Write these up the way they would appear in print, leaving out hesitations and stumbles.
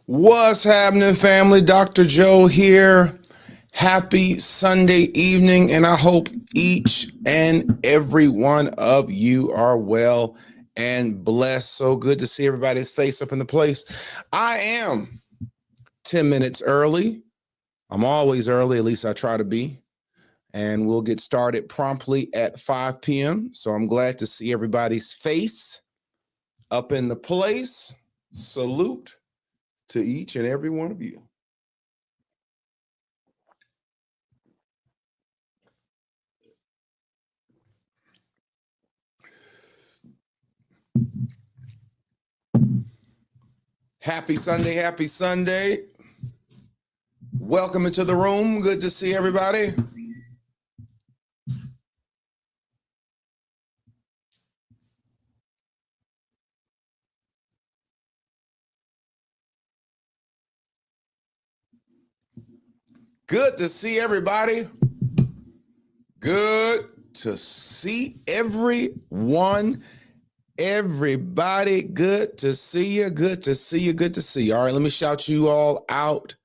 What's happening, family? Dr. Joe here. Happy Sunday evening, and I hope each and every one of you are well and blessed. So good to see everybody's face up in the place. I am 10 minutes early. I'm always early, at least I try to be. And we'll get started promptly at 5 p.m. So I'm glad to see everybody's face up in the place. Salute to each and every one of you. Happy Sunday, happy Sunday. Welcome into the room. Good to see everybody. Good to see everybody. Good to see everyone. Everybody, good to see you. Good to see you. Good to see you. All right, let me shout you all out.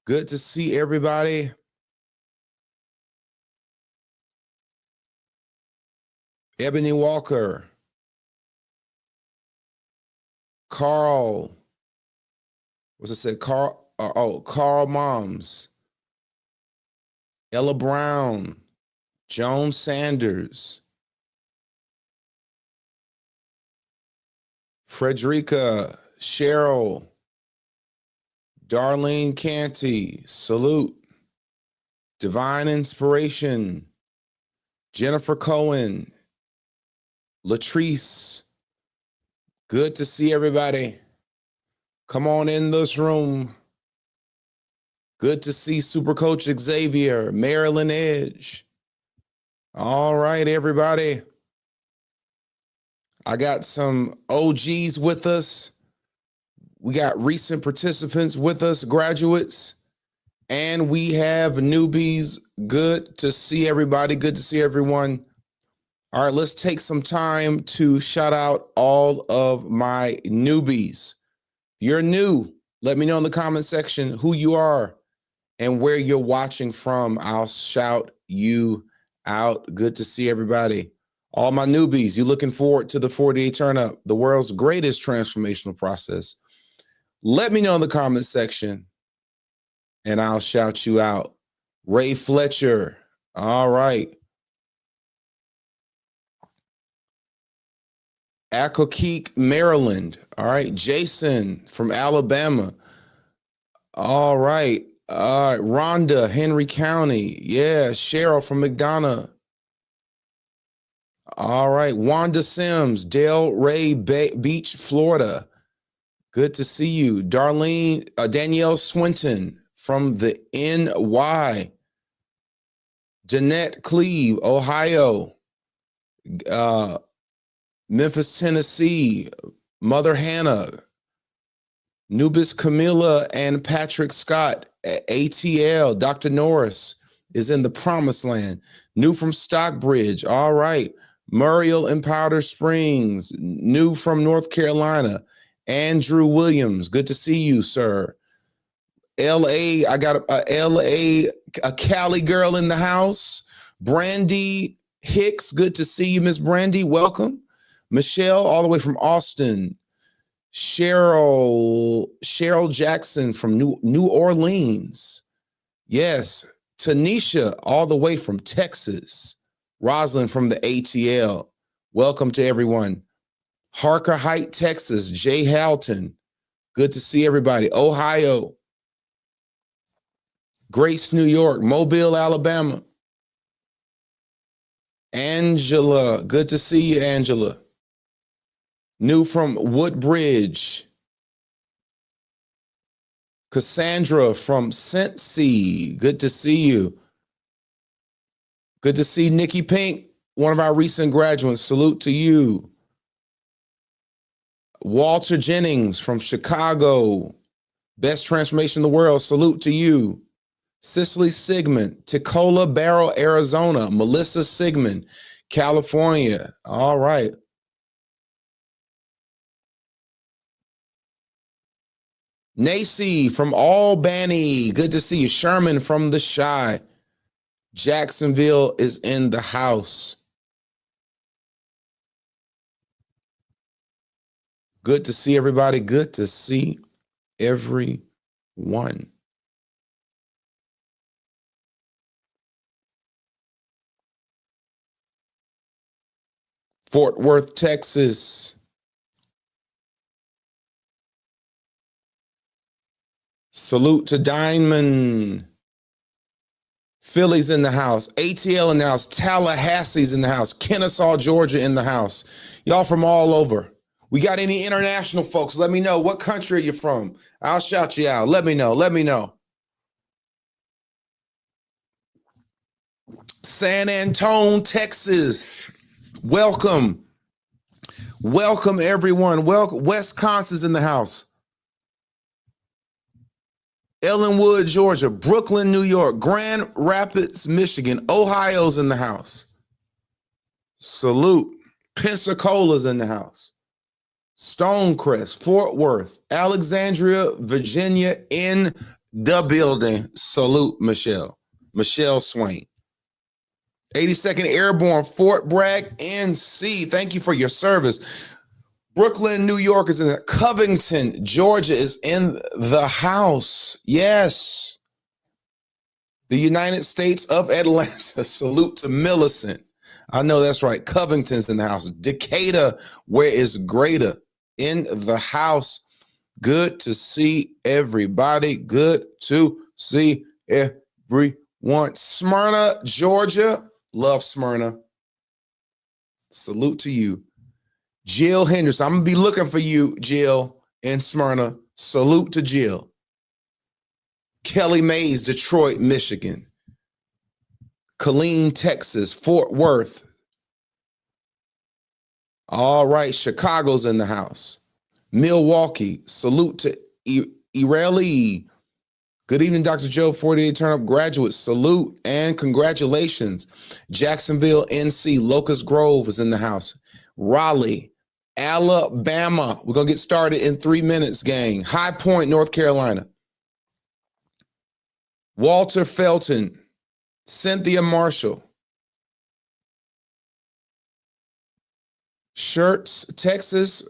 Good to see everybody. Ebony Walker. Carl. What's it say? Carl. Carl Moms. Ella Brown. Joan Sanders. Frederica, Cheryl, Darlene Canty, salute. Divine Inspiration, Jennifer Cohen, Latrice, good to see everybody. Come on in this room. Good to see Super Coach Xavier, Marilyn Edge. All right, everybody. I got some OGs with us. We got recent participants with us, graduates, and we have newbies. Good to see everybody. Good to see everyone. All right, let's take some time to shout out all of my newbies. If you're new, let me know in the comment section who you are and where you're watching from. I'll shout you out. Good to see everybody. All my newbies, you looking forward to the 4-day turn up, the world's greatest transformational process. Let me know in the comment section and I'll shout you out. Ray Fletcher. All right. Accokeek, Maryland. All right. Jason from Alabama. All right. Rhonda, Henry County. Yeah. Cheryl from McDonough. All right. Wanda Sims, Del Ray Beach, Florida. Good to see you. Darlene, Danielle Swinton from the NY. Jeanette Cleve, Ohio. Memphis, Tennessee. Mother Hannah. Nubis Camilla and Patrick Scott. ATL. Dr. Norris is in the promised land. New from Stockbridge. All right. Muriel in Powder Springs. New from North Carolina. Andrew Williams. Good to see you, sir. LA, I got a Cali girl in the house. Brandy Hicks, good to see you, Miss Brandy. Welcome. Michelle, all the way from Austin. Cheryl Jackson from New Orleans. Yes. Tanisha, all the way from Texas. Rosalind from the ATL. Welcome to everyone. Harker Height, Texas. Jay Halton. Good to see everybody. Ohio. Grace, New York. Mobile, Alabama. Angela. Good to see you, Angela. New from Woodbridge. Cassandra from Cincy. Good to see you. Good to see Nikki Pink, one of our recent graduates. Salute to you. Walter Jennings from Chicago. Best transformation in the world. Salute to you. Cicely Sigmund, Tacoma Barrow, Arizona. Melissa Sigmund, California. All right. Nacy from Albany. Good to see you. Sherman from the Shy. Jacksonville is in the house. Good to see everybody. Good to see everyone. Fort Worth, Texas. Salute to Diamond. Philly's in the house. ATL in the house. Tallahassee's in the house. Kennesaw, Georgia in the house. Y'all from all over. We got any international folks? Let me know. What country are you from? I'll shout you out. Let me know. Let me know. San Antonio, Texas. Welcome. Welcome, everyone. Welcome. Wisconsin's in the house. Ellenwood, Georgia, Brooklyn, New York, Grand Rapids, Michigan, Ohio's in the house. Salute. Pensacola's in the house. Stonecrest, Fort Worth, Alexandria, Virginia in the building. Salute, Michelle. Michelle Swain. 82nd Airborne, Fort Bragg, NC. Thank you for your service. Brooklyn, New York is in it. Covington, Georgia is in the house. Yes. The United States of Atlanta. Salute to Millicent. I know that's right. Covington's in the house. Decatur, where is greater? In the house. Good to see everybody. Good to see everyone. Smyrna, Georgia. Love Smyrna. Salute to you. Jill Henderson. I'm going to be looking for you, Jill, in Smyrna. Salute to Jill. Kelly Mays, Detroit, Michigan. Killeen, Texas. Fort Worth. All right. Chicago's in the house. Milwaukee. Salute to Ireli. Good evening, Dr. Joe, 48 Turn Up graduate. Salute and congratulations. Jacksonville, NC. Locust Grove is in the house. Raleigh, Alabama. We're going to get started in 3 minutes, gang. High Point, North Carolina. Walter Felton. Cynthia Marshall. Shirts, Texas.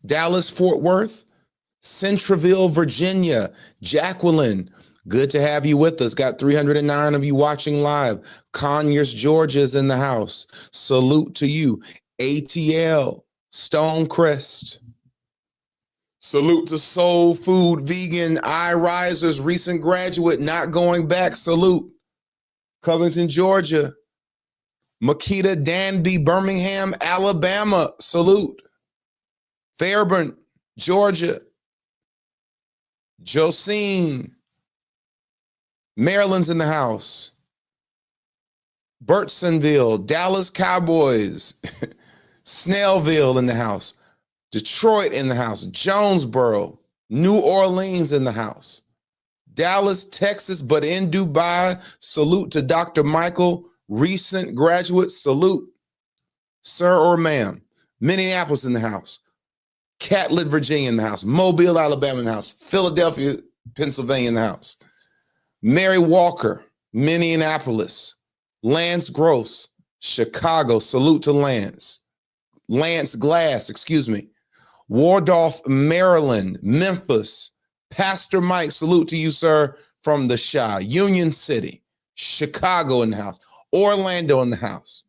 Dallas, Fort Worth. Centreville, Virginia. Jacqueline. Good to have you with us. Got 309 of you watching live. Conyers, Georgia is in the house. Salute to you. ATL, Stonecrest. Salute to Soul Food Vegan, iRisers, recent graduate, not going back. Salute. Covington, Georgia. Makita Danby, Birmingham, Alabama. Salute. Fairburn, Georgia. Josine. Maryland's in the house. Burtsonville, Dallas Cowboys. Snellville in the house. Detroit in the house. Jonesboro. New Orleans in the house. Dallas, Texas, but in Dubai. Salute to Dr. Michael. Recent graduate. Salute. Sir or ma'am. Minneapolis in the house. Catlett, Virginia in the house. Mobile, Alabama in the house. Philadelphia, Pennsylvania in the house. Mary Walker, Minneapolis. Lance Gross, Chicago. Salute to Lance. Lance Glass, excuse me. Wardolph, Maryland. Memphis. Pastor Mike, salute to you, sir, from the Shy. Union City. Chicago in the house. Orlando in the house.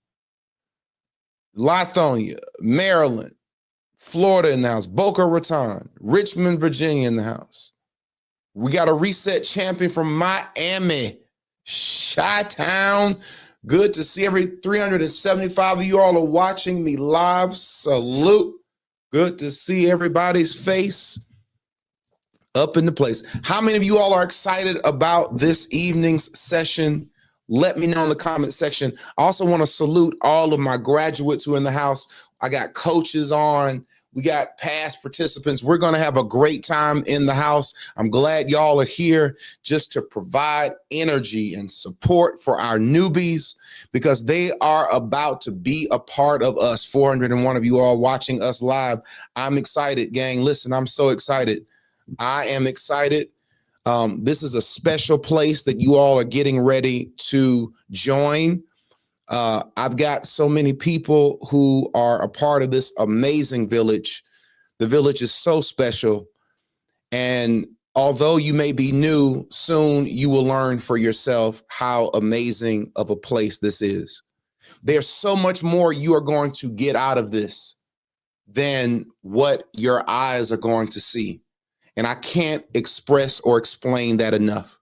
Lithonia, Maryland. Florida in the house. Boca Raton. Richmond, Virginia in the house. We got a reset champion from Miami, Chi-Town. Good to see every 375 of you all are watching me live. Salute. Good to see everybody's face up in the place. How many of you all are excited about this evening's session? Let me know in the comment section. I also want to salute all of my graduates who are in the house. I got coaches on. We got past participants. We're going to have a great time in the house. I'm glad y'all are here just to provide energy and support for our newbies, because they are about to be a part of us. 401 of you all watching us live. I'm excited, gang. Listen, I'm so excited. I am excited. This is a special place that you all are getting ready to join. I've got so many people who are a part of this amazing village. The village is so special. And although you may be new, soon you will learn for yourself how amazing of a place this is. There's so much more you are going to get out of this than what your eyes are going to see. And I can't express or explain that enough.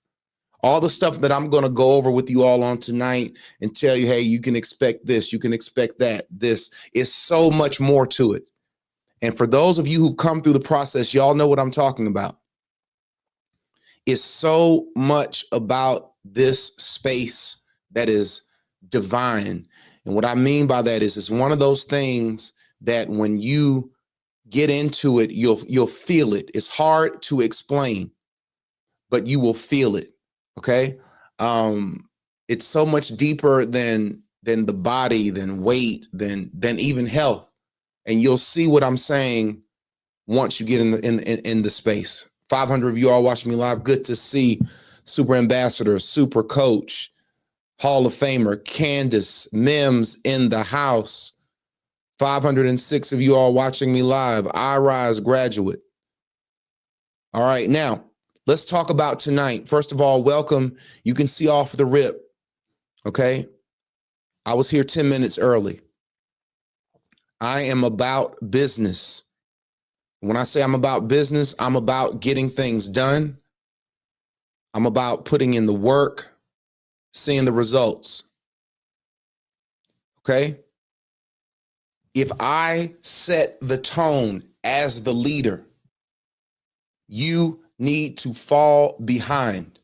All the stuff that I'm going to go over with you all on tonight and tell you, hey, you can expect this, you can expect that. This is so much more to it. And for those of you who've come through the process, y'all know what I'm talking about. It's so much about this space that is divine. And what I mean by that is it's one of those things that when you get into it, you'll feel it. It's hard to explain, but you will feel it. Okay. It's so much deeper than the body, than weight, than even health. And you'll see what I'm saying once you get in the space. 500 of you all watching me live. Good to see Super Ambassador, Super Coach, Hall of Famer, Candace, Mims in the house. 506 of you all watching me live. iRise graduate. All right, now let's talk about tonight. First of all, welcome. You can see off the rip. Okay. I was here 10 minutes early. I am about business. When I say I'm about business, I'm about getting things done. I'm about putting in the work, seeing the results. Okay. If I set the tone as the leader, you need to fall behind.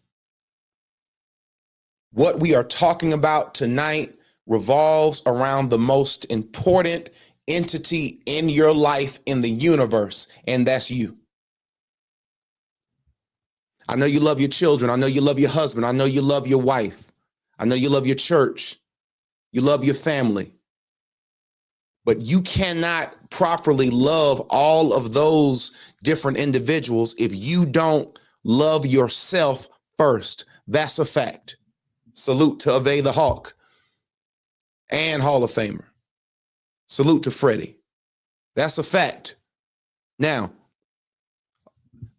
What we are talking about tonight revolves around the most important entity in your life in the universe, and that's you. I know you love your children. I know you love your husband. I know you love your wife. I know you love your church. You love your family. But you cannot properly love all of those different individuals if you don't love yourself first. That's a fact. Salute to Ave the Hawk and Hall of Famer. Salute to Freddie. That's a fact. Now,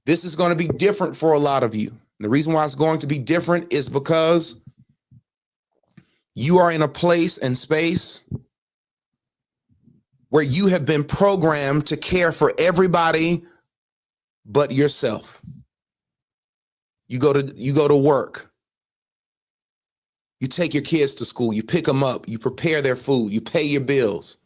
this is going to be different for a lot of you. The reason why it's going to be different is because you are in a place and space where you have been programmed to care for everybody but yourself. You go to work. You take your kids to school. You pick them up. You prepare their food. You pay your bills.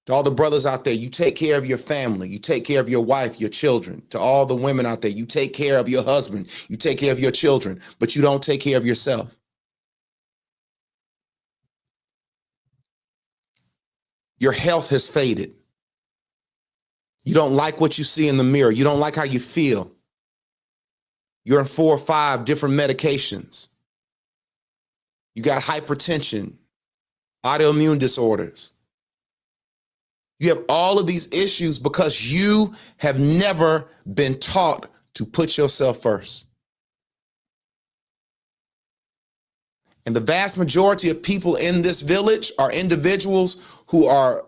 To all the brothers out there, you take care of your family. You take care of your wife, your children. To all the women out there, you take care of your husband. You take care of your children, but you don't take care of yourself. Your health has faded. You don't like what you see in the mirror. You don't like how you feel. You're on 4 or 5 different medications. You got hypertension, autoimmune disorders. You have all of these issues because you have never been taught to put yourself first. And the vast majority of people in this village are individuals who are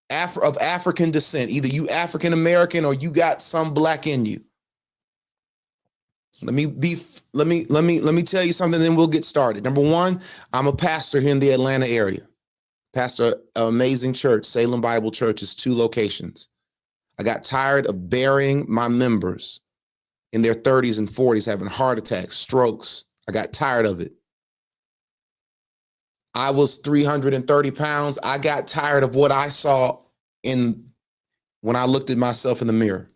of African descent. Either you African American or you got some black in you. Let me tell you something, then we'll get started. Number one, I'm a pastor here in the Atlanta area. Pastor an amazing church, Salem Bible Church, is 2 locations. I got tired of burying my members in their 30s and 40s, having heart attacks, strokes. I got tired of it. I was 330 pounds. I got tired of what I saw when I looked at myself in the mirror.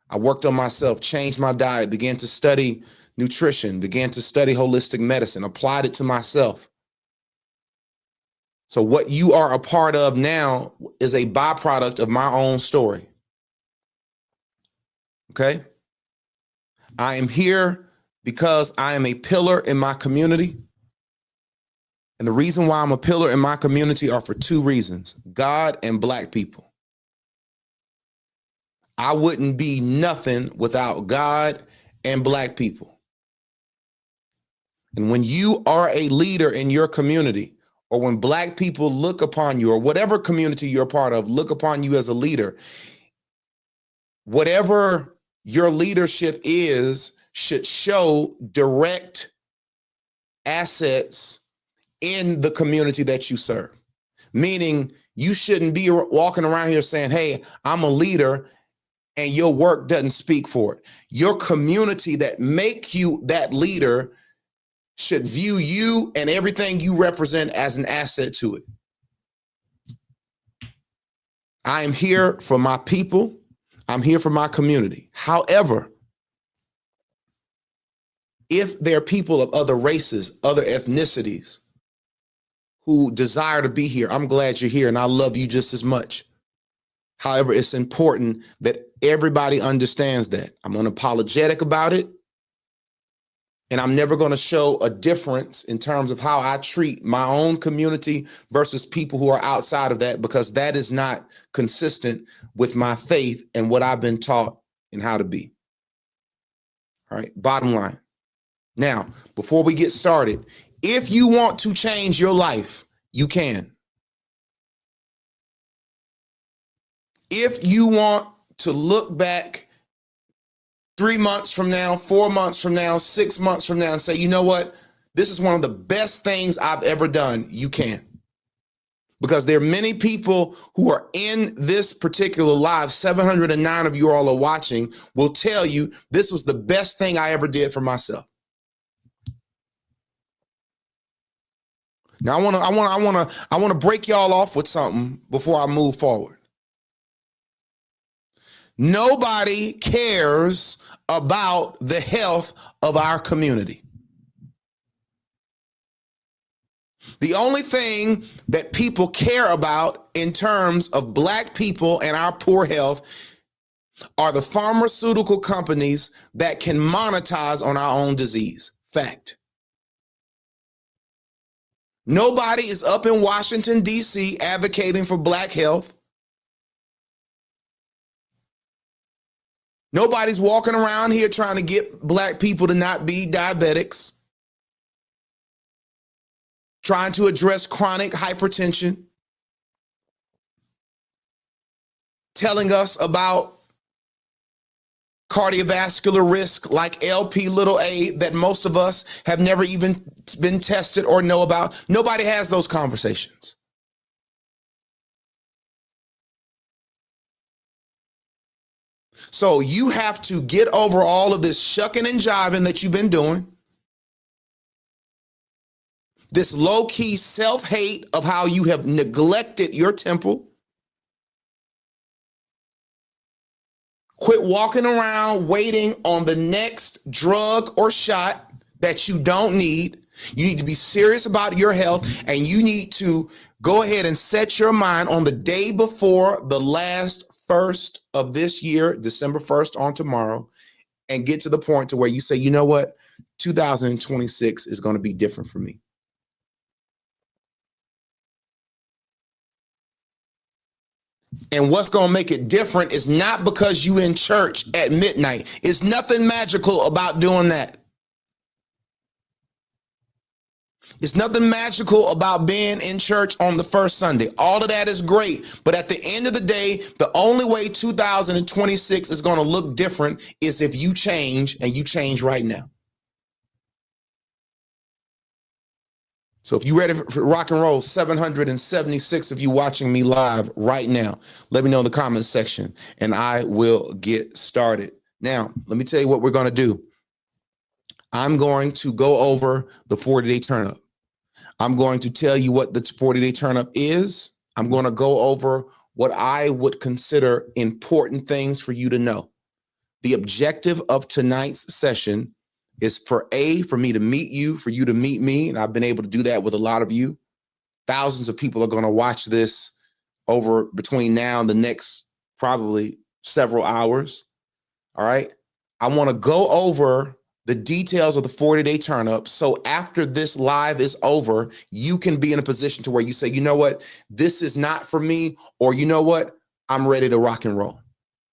I worked on myself, changed my diet, began to study nutrition, began to study holistic medicine, applied it to myself. So what you are a part of now is a byproduct of my own story. Okay? I am here because I am a pillar in my community. And the reason why I'm a pillar in my community are for two reasons: God and Black people. I wouldn't be nothing without God and Black people. And when you are a leader in your community, or when Black people look upon you, or whatever community you're a part of, look upon you as a leader, whatever your leadership is should show direct assets in the community that you serve. Meaning you shouldn't be walking around here saying, hey, I'm a leader, and your work doesn't speak for it. Your community that make you that leader should view you and everything you represent as an asset to it. I am here for my people. I'm here for my community. However, if there are people of other races, other ethnicities who desire to be here, I'm glad you're here and I love you just as much. However, it's important that everybody understands that. I'm unapologetic about it. And I'm never going to show a difference in terms of how I treat my own community versus people who are outside of that, because that is not consistent with my faith and what I've been taught and how to be. All right, bottom line. Now, before we get started, if you want to change your life, you can. If you want to look back 3 months from now, 4 months from now, 6 months from now and say, you know what, this is one of the best things I've ever done, you can. Because there are many people who are in this particular live, 709 of you all are watching, will tell you this was the best thing I ever did for myself. Now I want to break y'all off with something before I move forward. Nobody cares about the health of our community. The only thing that people care about in terms of Black people and our poor health are the pharmaceutical companies that can monetize on our own disease. Fact. Nobody is up in Washington, D.C. advocating for Black health. Nobody's walking around here trying to get Black people to not be diabetics, trying to address chronic hypertension, telling us about cardiovascular risk like LP little a that most of us have never even been tested or know about. Nobody has those conversations. So you have to get over all of this shucking and jiving that you've been doing. This low-key self-hate of how you have neglected your temple. Quit walking around waiting on the next drug or shot that you don't need. You need to be serious about your health, and you need to go ahead and set your mind on the day before the last first of this year, December 1st on tomorrow, and get to the point to where you say, you know what, 2026 is going to be different for me. And what's going to make it different is not because you in church at midnight. It's nothing magical about doing that. It's nothing magical about being in church on the first Sunday. All of that is great. But at the end of the day, the only way 2026 is going to look different is if you change, and you change right now. So if you're ready for rock and roll, 776 of you watching me live right now, let me know in the comments section and I will get started. Now, let me tell you what we're going to do. I'm going to go over the 40-day turn up. I'm going to tell you what the 40-day turn up is. I'm going to go over what I would consider important things for you to know. The objective of tonight's session is for me to meet you, for you to meet me, and I've been able to do that with a lot of you. thousands of people are going to watch this over between now and the next probably several hours. All right. I want to go over the details of the 40-day turn up. So after this live is over, you can be in a position to where you say, you know what, this is not for me, or you know what, I'm ready to rock and roll.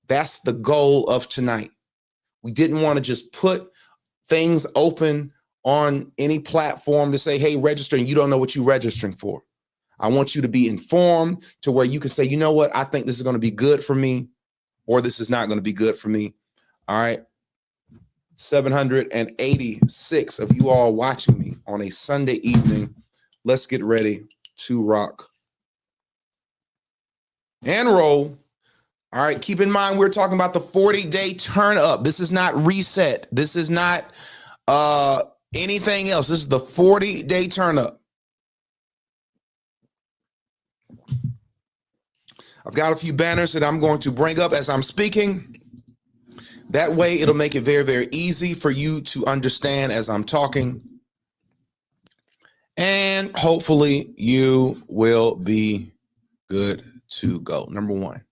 That's the goal of tonight. We didn't want to just put things open on any platform to say, hey, register, and you don't know what you're registering for. I want you to be informed to where you can say, you know what, I think this is going to be good for me, or this is not going to be good for me. All right. 786 of you all watching me on a Sunday evening. Let's get ready to rock and roll. All right. Keep in mind, we're talking about the 40-day turn up. This is not reset. This is not anything else. This is the 40-day turn up. I've got a few banners that I'm going to bring up as I'm speaking. That way, it'll make it very, very easy for you to understand as I'm talking. And hopefully you will be good to go. Number one.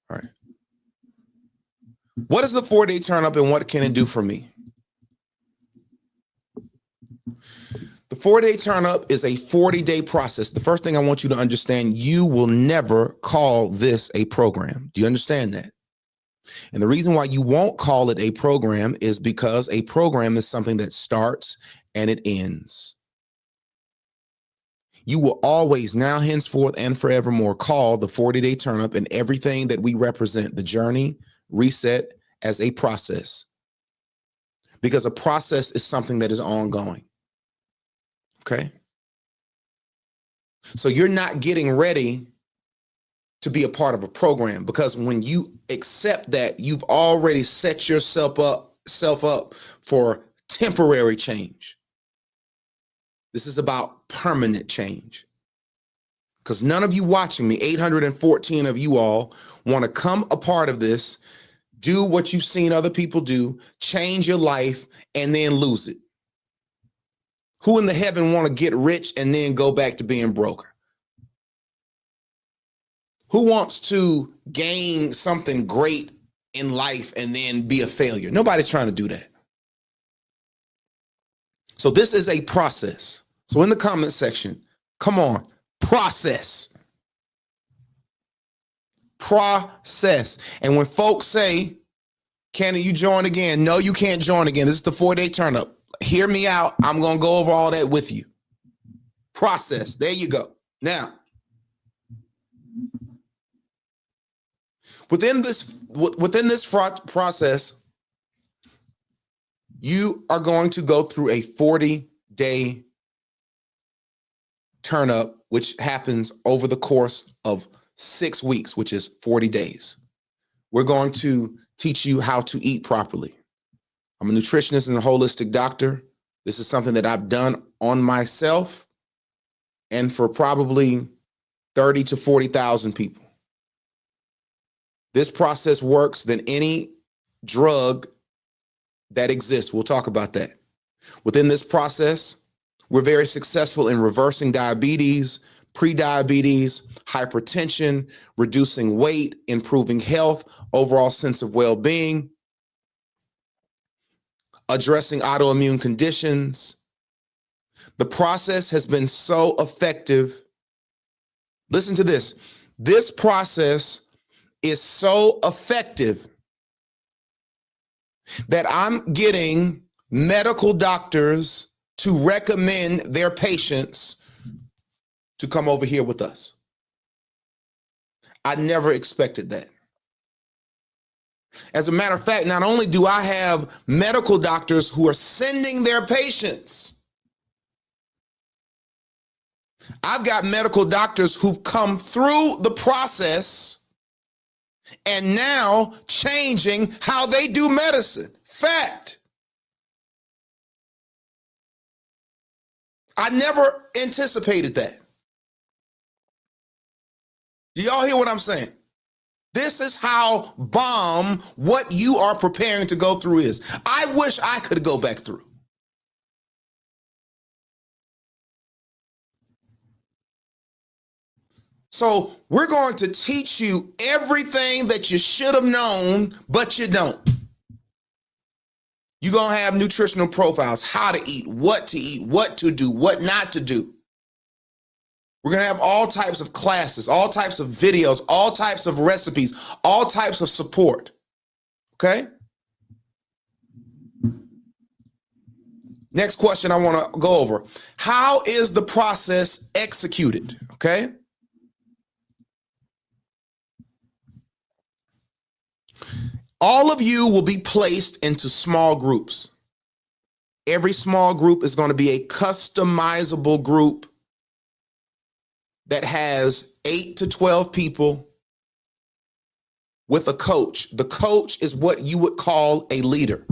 All right. What is the 4-day turn up and what can it do for me? The 4-day turn up is a 40-day process. The first thing I want you to understand, you will never call this a program. Do you understand that? And the reason why you won't call it a program is because a program is something that starts and it ends. You will always, now, henceforth, and forevermore, call the 40-day turn up and everything that we represent, the journey, reset, as a process. Because a process is something that is ongoing. Okay? So you're not getting ready to be a part of a program, because when you accept that, you've already set yourself up for temporary change. This is about permanent change. Because none of you watching me, 814 of you all, want to come a part of this, do what you've seen other people do, change your life, and then lose it. Who in the heaven want to get rich and then go back to being broke? Who wants to gain something great in life and then be a failure? Nobody's trying to do that. So this is a process. So in the comment section, come on, process. Process. And when folks say, can you join again? No, you can't join again. This is the 4-day turn up. Hear me out. I'm going to go over all that with you. Process. There you go. Now, within this process, you are going to go through a 40-day turn up, which happens over the course of 6 weeks, which is 40 days. We're going to teach you how to eat properly. I'm a nutritionist and a holistic doctor. This is something that I've done on myself and for probably 30 to 40,000 people. This process works than any drug that exists. We'll talk about that. Within this process, we're very successful in reversing diabetes, prediabetes, hypertension, reducing weight, improving health, overall sense of well-being, addressing autoimmune conditions. The process has been so effective. Listen to this. This process is so effective that I'm getting medical doctors to recommend their patients to come over here with us. I never expected that. As a matter of fact, not only do I have medical doctors who are sending their patients, I've got medical doctors who've come through the process and now changing how they do medicine. Fact. I never anticipated that. Do y'all hear what I'm saying? This is how bomb what you are preparing to go through is. I wish I could go back through. So we're going to teach you everything that you should have known, but you don't. You're going to have nutritional profiles, how to eat, what to do, what not to do. We're going to have all types of classes, all types of videos, all types of recipes, all types of support. Okay? Next question I want to go over. How is the process executed? Okay? All of you will be placed into small groups. Every small group is going to be a customizable group that has 8 to 12 people with a coach. The coach is what you would call a leader.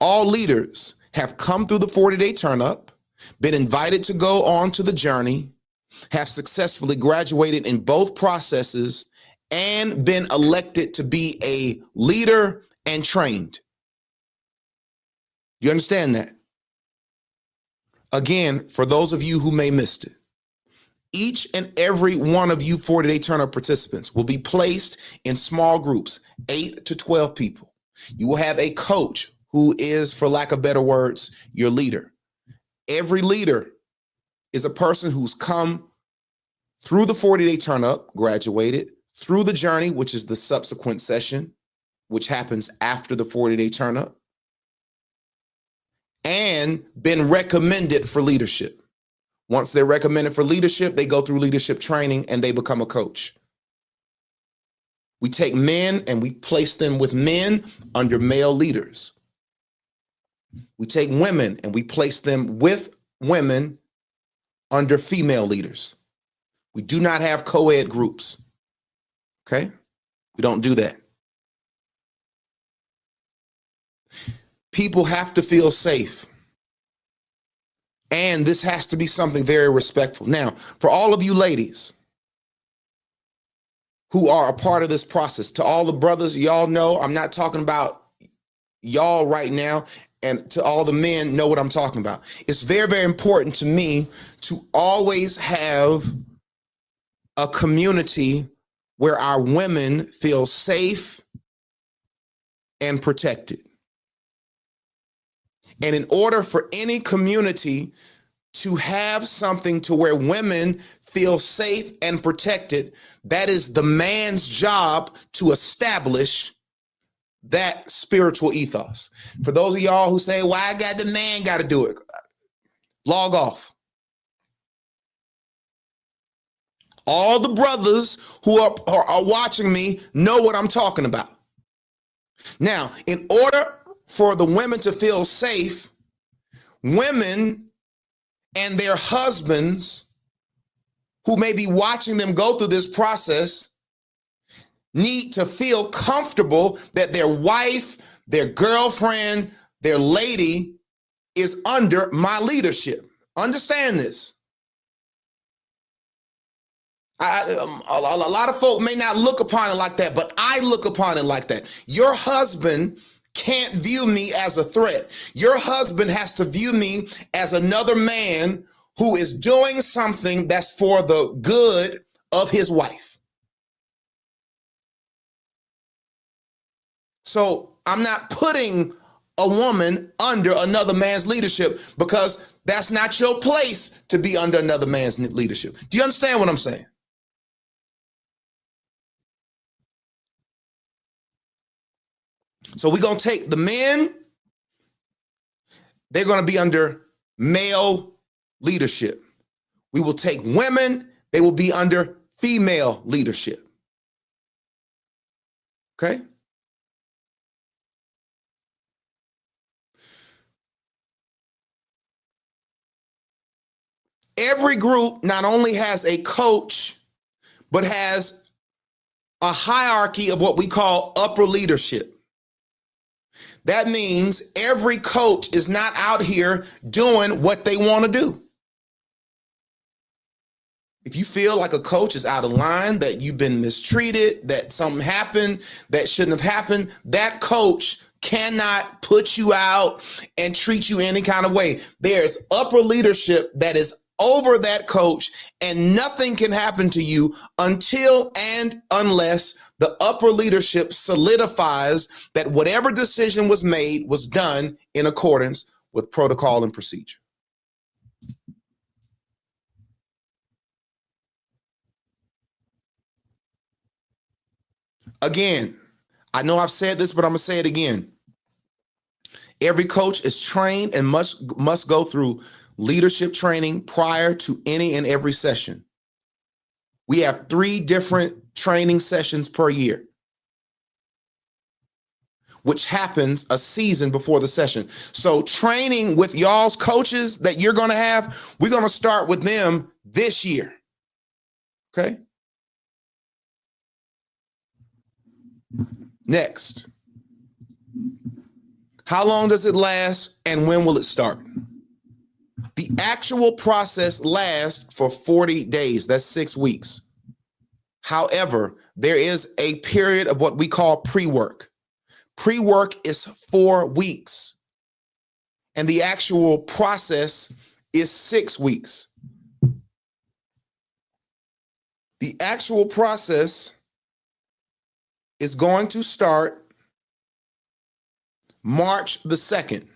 All leaders have come through the 40-day turn-up, been invited to go on to the journey, have successfully graduated in both processes, and been elected to be a leader and trained. You understand that? Again, for those of you who may missed it, each and every one of you 40-day turn-up participants will be placed in small groups, 8 to 12 people. You will have a coach who is, for lack of better words, your leader. Every leader is a person who's come through the 40-day turn-up, graduated, through the journey, which is the subsequent session, which happens after the 40-day turn-up, and been recommended for leadership. Once they're recommended for leadership, they go through leadership training and they become a coach. We take men and we place them with men under male leaders. We take women and we place them with women under female leaders. We do not have co-ed groups. Okay? We don't do that. People have to feel safe. And this has to be something very respectful. Now, for all of you ladies who are a part of this process, to all the brothers, y'all know I'm not talking about y'all right now, and to all the men, know what I'm talking about. It's very, very important to me to always have a community where our women feel safe and protected. And in order for any community to have something to where women feel safe and protected, that is the man's job to establish that spiritual ethos. For those of y'all who say, why got the man got to do it? Log off. All the brothers who are watching me know what I'm talking about. Now, in order for the women to feel safe, women and their husbands who may be watching them go through this process need to feel comfortable that their wife, their girlfriend, their lady is under my leadership. Understand this. A lot of folk may not look upon it like that, but I look upon it like that. Your husband can't view me as a threat. Your husband has to view me as another man who is doing something that's for the good of his wife. So I'm not putting a woman under another man's leadership, because that's not your place to be under another man's leadership. Do you understand what I'm saying? So we're going to take the men, they're going to be under male leadership. We will take women, they will be under female leadership. Okay? Every group not only has a coach, but has a hierarchy of what we call upper leadership. That means every coach is not out here doing what they want to do. If you feel like a coach is out of line, that you've been mistreated, that something happened that shouldn't have happened, that coach cannot put you out and treat you any kind of way. There's upper leadership that is over that coach, and nothing can happen to you until and unless the upper leadership solidifies that whatever decision was made was done in accordance with protocol and procedure. Again, I know I've said this, but I'm going to say it again. Every coach is trained and must go through leadership training prior to any and every session. We have 3 different training sessions per year, which happens a season before the session. So training with y'all's coaches that you're going to have, we're going to start with them this year. Okay. Next. How long does it last and when will it start? The actual process lasts for 40 days. That's 6 weeks. However, there is a period of what we call pre-work. Pre-work is 4 weeks. And the actual process is 6 weeks. The actual process is going to start March the 2nd.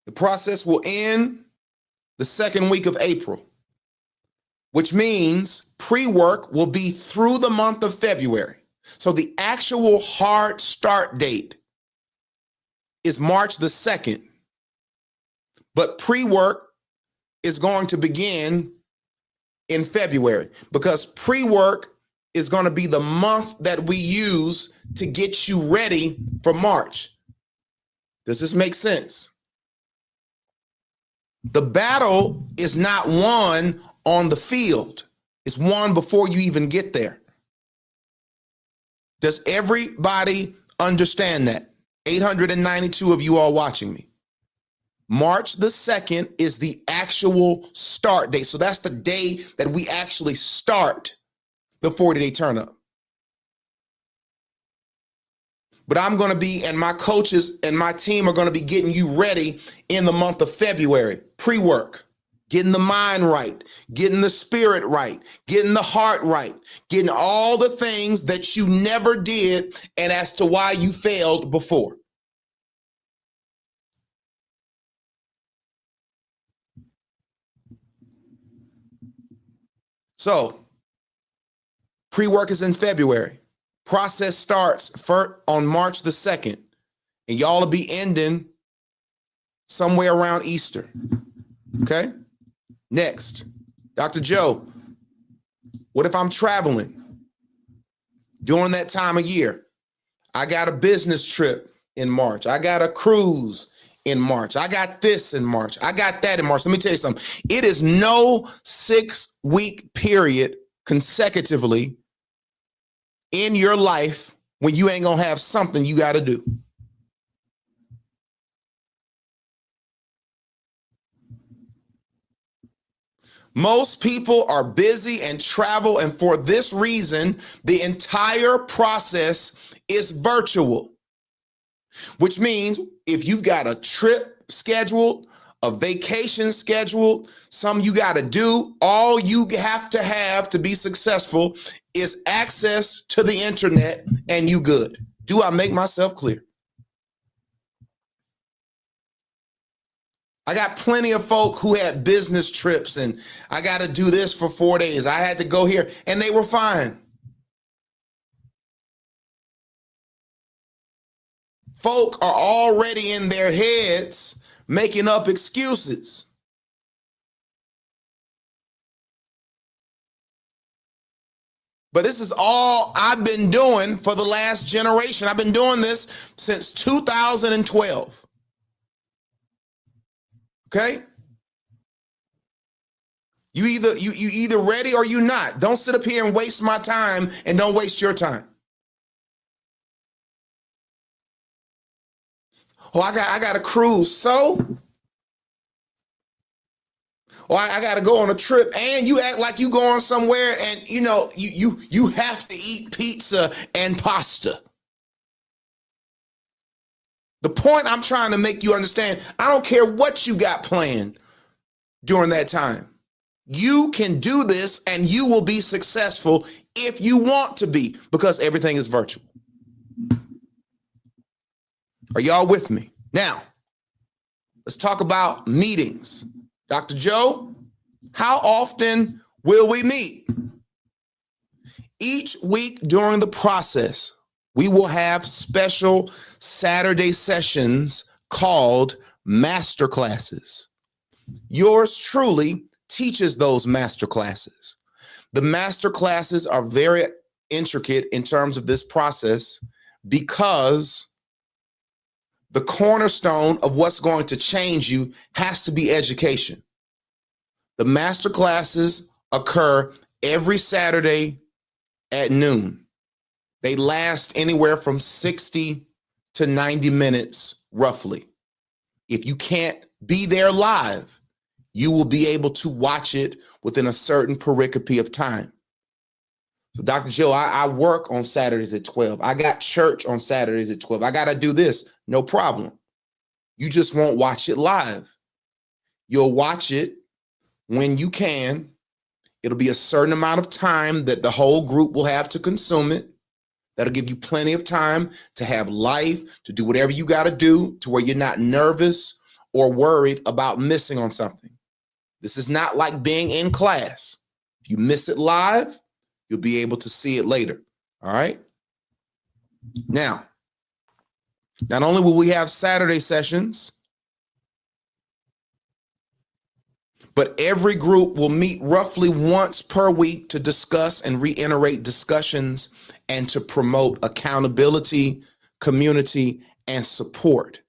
The process will end the 2nd week of April, which means pre-work will be through the month of February. So the actual hard start date is March the 2nd, but pre-work is going to begin in February because pre-work is going to be the month that we use to get you ready for March. Does this make sense? The battle is not won on the field. It's won before you even get there. Does everybody understand that? 892 of you all watching me. March the 2nd is the actual start date. So that's the day that we actually start the 40-day turn up. But I'm going to be, and my coaches and my team are going to be getting you ready in the month of February, pre-work, getting the mind right, getting the spirit right, getting the heart right, getting all the things that you never did and as to why you failed before. So, pre-work is in February. Process starts on March the 2nd, and y'all will be ending somewhere around Easter. Okay? Next, Dr. Joe, what if I'm traveling during that time of year? I got a business trip in March. I got a cruise in March. I got this in March. I got that in March. Let me tell you something. It is no 6-week period consecutively in your life when you ain't gonna have something you got to do. Most people are busy and travel, and for this reason, the entire process is virtual, which means if you've got a trip scheduled, a vacation scheduled, something you got to do, all you have to be successful is access to the internet and you good. Do I make myself clear? I got plenty of folk who had business trips and I got to do this for 4 days. I had to go here and they were fine. Folk are already in their heads making up excuses. But this is all I've been doing for the last generation. I've been doing this since 2012. Okay? You either ready or you not. Don't sit up here and waste my time and don't waste your time. Oh, I got a cruise. So, or I got to go on a trip, and you act like you going somewhere and you have to eat pizza and pasta. The point I'm trying to make you understand, I don't care what you got planned. during that time. You can do this and you will be successful if you want to be, because everything is virtual. Are y'all with me? Now, let's talk about meetings. Dr. Joe, how often will we meet? Each week during the process, we will have special Saturday sessions called master classes. Yours truly teaches those master classes. The master classes are very intricate in terms of this process because the cornerstone of what's going to change you has to be education. The master classes occur every Saturday at noon. They last anywhere from 60 to 90 minutes, roughly. If you can't be there live, you will be able to watch it within a certain pericope of time. So Dr. Joe, I work on Saturdays at 12. I got church on Saturdays at 12. I got to do this. No problem. You just won't watch it live. You'll watch it when you can. It'll be a certain amount of time that the whole group will have to consume it. That'll give you plenty of time to have life, to do whatever you got to do, to where you're not nervous or worried about missing on something. This is not like being in class. If you miss it live, you'll be able to see it later. All right. Now, not only will we have Saturday sessions, but every group will meet roughly once per week to discuss and reiterate discussions and to promote accountability, community, and support.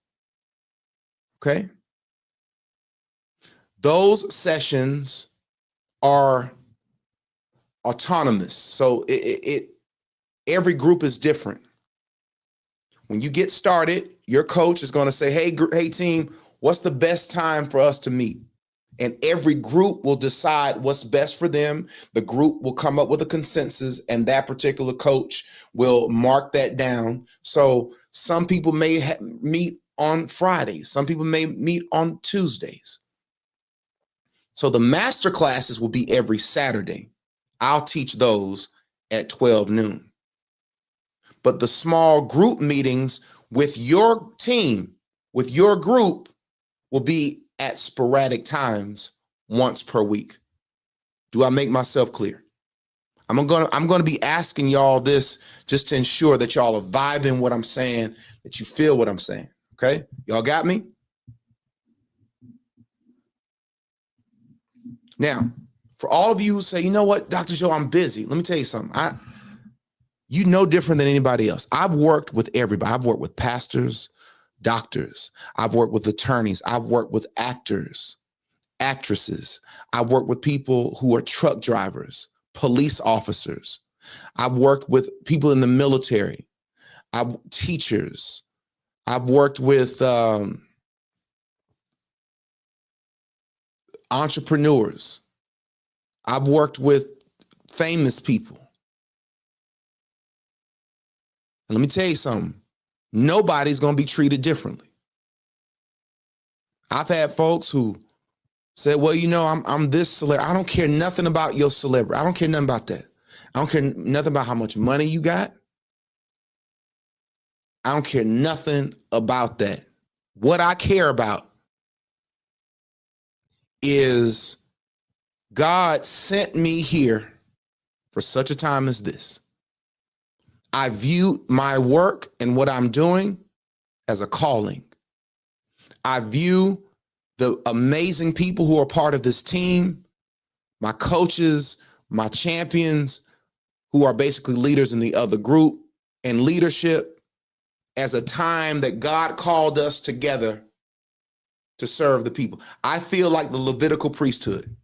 Okay? Those sessions are autonomous. So every group is different. When you get started, your coach is going to say, hey team, what's the best time for us to meet? And every group will decide what's best for them. The group will come up with a consensus, and that particular coach will mark that down. So some people may meet on Fridays. Some people may meet on Tuesdays. So the master classes will be every Saturday. I'll teach those at 12 noon. But the small group meetings with your team, with your group, will be at sporadic times once per week. Do I make myself clear? I'm gonna be asking y'all this just to ensure that y'all are vibing what I'm saying, that you feel what I'm saying. Okay, y'all got me? Now, for all of you who say, you know what, Dr. Joe, I'm busy. Let me tell you something. You know different than anybody else. I've worked with everybody. I've worked with pastors, doctors. I've worked with attorneys. I've worked with actors, actresses. I've worked with people who are truck drivers, police officers. I've worked with people in the military. I've teachers. I've worked with entrepreneurs. I've worked with famous people. And let me tell you something. Nobody's going to be treated differently. I've had folks who said, well, you know, I'm this celebrity. I don't care nothing about your celebrity. I don't care nothing about that. I don't care nothing about how much money you got. I don't care nothing about that. What I care about is God sent me here for such a time as this. I view my work and what I'm doing as a calling. I view the amazing people who are part of this team, my coaches, my champions, who are basically leaders in the other group, and leadership as a time that God called us together to serve the people. I feel like the Levitical priesthood,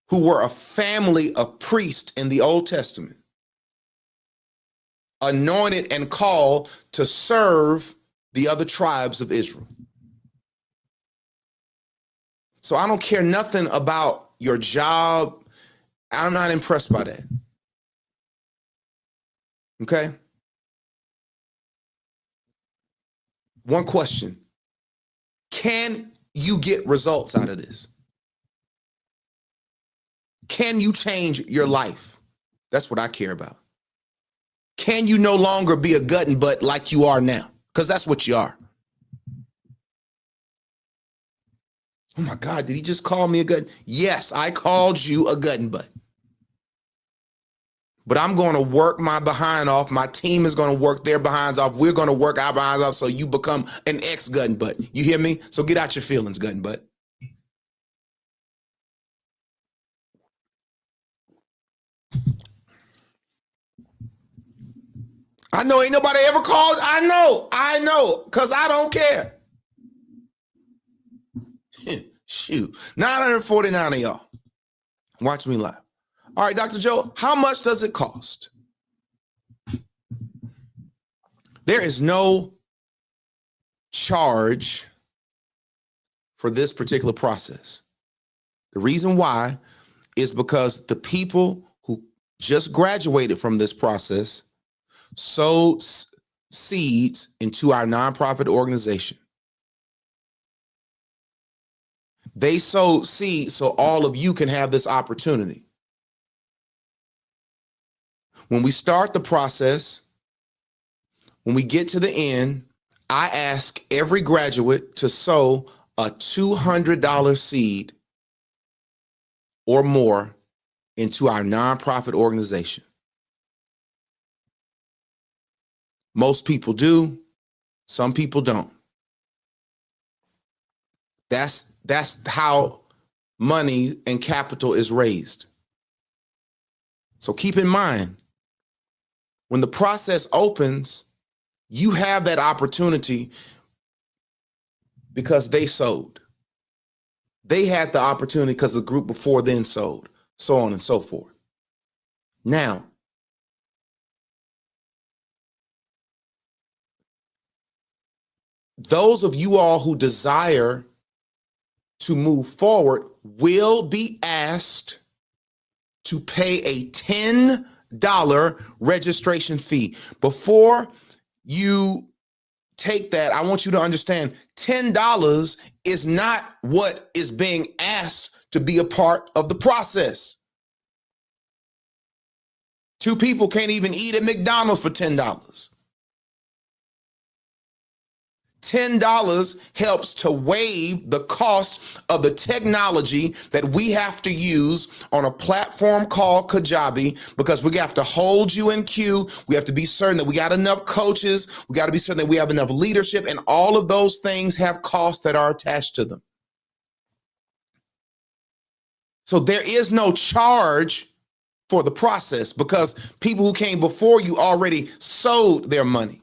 who were a family of priests in the Old Testament, anointed and called to serve the other tribes of Israel. So I don't care nothing about your job. I'm not impressed by that. Okay? One question. Can you get results out of this? Can you change your life? That's what I care about. Can you no longer be a gut and butt like you are now? Because that's what you are. Oh my God, did he just call me a gut? Yes, I called you a gut and butt. But I'm going to work my behind off. My team is going to work their behinds off. We're going to work our behinds off so you become an ex-gut and butt. You hear me? So get out your feelings, gut and butt. I know ain't nobody ever called. I know, because I don't care. Shoot, 949 of y'all watch me live. All right, Dr. Joe, how much does it cost? There is no charge for this particular process. The reason why is because the people who just graduated from this process sowed seeds into our nonprofit organization. They sowed seeds so all of you can have this opportunity. When we start the process, when we get to the end, I ask every graduate to sow a $200 seed or more into our nonprofit organization. Most people do, some people don't. That's how money and capital is raised. So keep in mind, when the process opens, you have that opportunity because they sowed. They had the opportunity because the group before then sowed, so on and so forth. Now, those of you all who desire to move forward will be asked to pay a $10 registration fee. Before you take that, I want you to understand $10 is not what is being asked to be a part of the process. Two people can't even eat at McDonald's for $10. $10 helps to waive the cost of the technology that we have to use on a platform called Kajabi, because we have to hold you in queue. We have to be certain that we got enough coaches. We got to be certain that we have enough leadership, and all of those things have costs that are attached to them. So there is no charge for the process because people who came before you already sowed their money.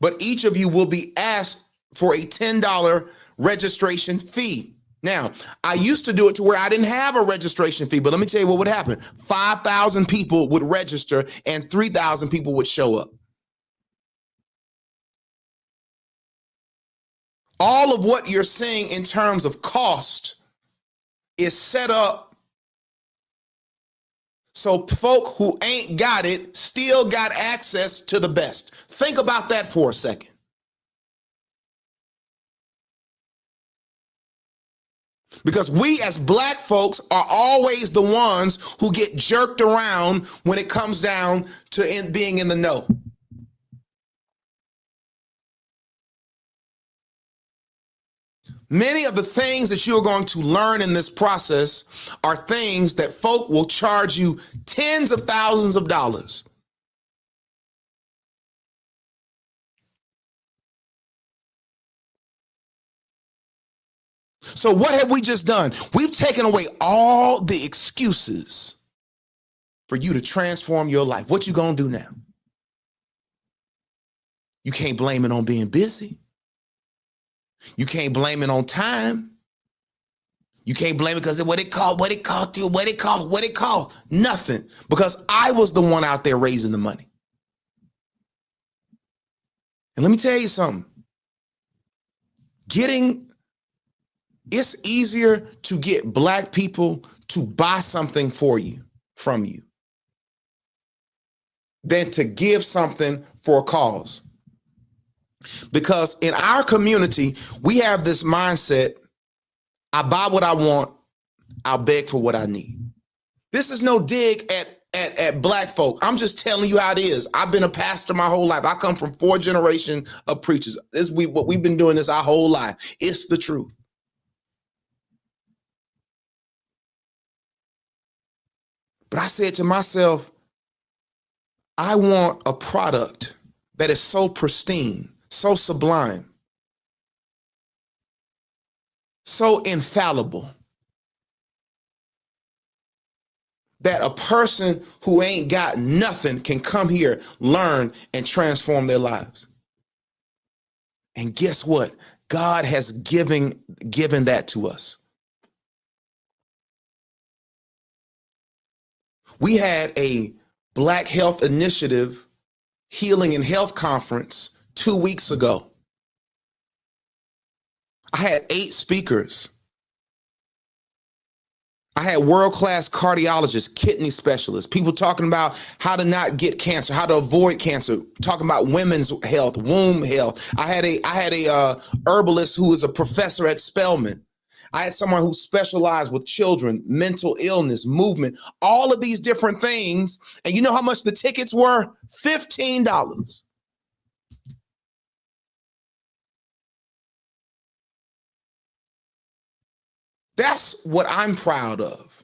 But each of you will be asked for a $10 registration fee. Now, I used to do it to where I didn't have a registration fee, but let me tell you what would happen. 5,000 people would register and 3,000 people would show up. All of what you're seeing in terms of cost is set up so folk who ain't got it still got access to the best. Think about that for a second. Because we as Black folks are always the ones who get jerked around when it comes down to being in the know. Many of the things that you're going to learn in this process are things that folk will charge you tens of thousands of dollars. So what have we just done? We've taken away all the excuses for you to transform your life. What you gonna do now? You can't blame it on being busy. You can't blame it on time. You can't blame it because what it cost. Nothing. Because I was the one out there raising the money. And let me tell you something. It's easier to get Black people to buy something for you, from you, than to give something for a cause. Because in our community, we have this mindset: I buy what I want, I'll beg for what I need. This is no dig at black folk. I'm just telling you how it is. I've been a pastor my whole life. I come from 4 generations of preachers. What we've been doing this our whole life. It's the truth. But I said to myself, I want a product that is so pristine, so sublime, so infallible, that a person who ain't got nothing can come here, learn, and transform their lives. And guess what? God has given that to us. We had a Black Health Initiative Healing and Health Conference 2 weeks ago. I had 8 speakers. I had world-class cardiologists, kidney specialists, people talking about how to not get cancer, how to avoid cancer, talking about women's health, womb health. I had a herbalist who is a professor at Spelman. I had someone who specialized with children, mental illness, movement, all of these different things. And you know how much the tickets were? $15. That's what I'm proud of.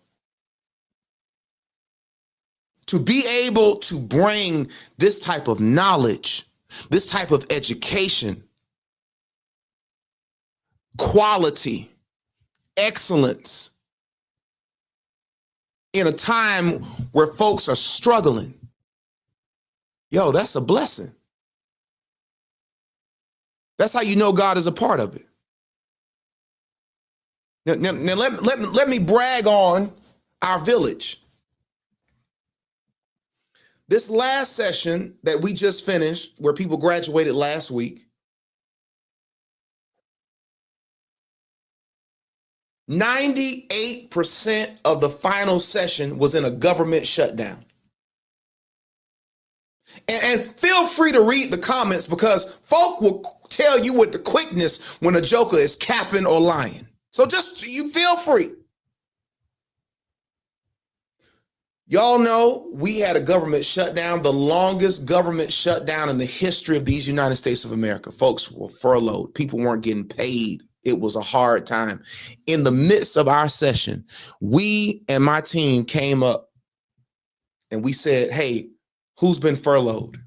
To be able to bring this type of knowledge, this type of education, quality, excellence in a time where folks are struggling. Yo, that's a blessing. That's how you know God is a part of it. Now let me brag on our village. This last session that we just finished, where people graduated last week, 98% of the final session was in a government shutdown. And feel free to read the comments, because folk will tell you with the quickness when a joker is capping or lying. So just, you feel free. Y'all know we had a government shutdown, the longest government shutdown in the history of these United States of America. Folks were furloughed. People weren't getting paid. It was a hard time. In the midst of our session, we and my team came up and we said, hey, who's been furloughed?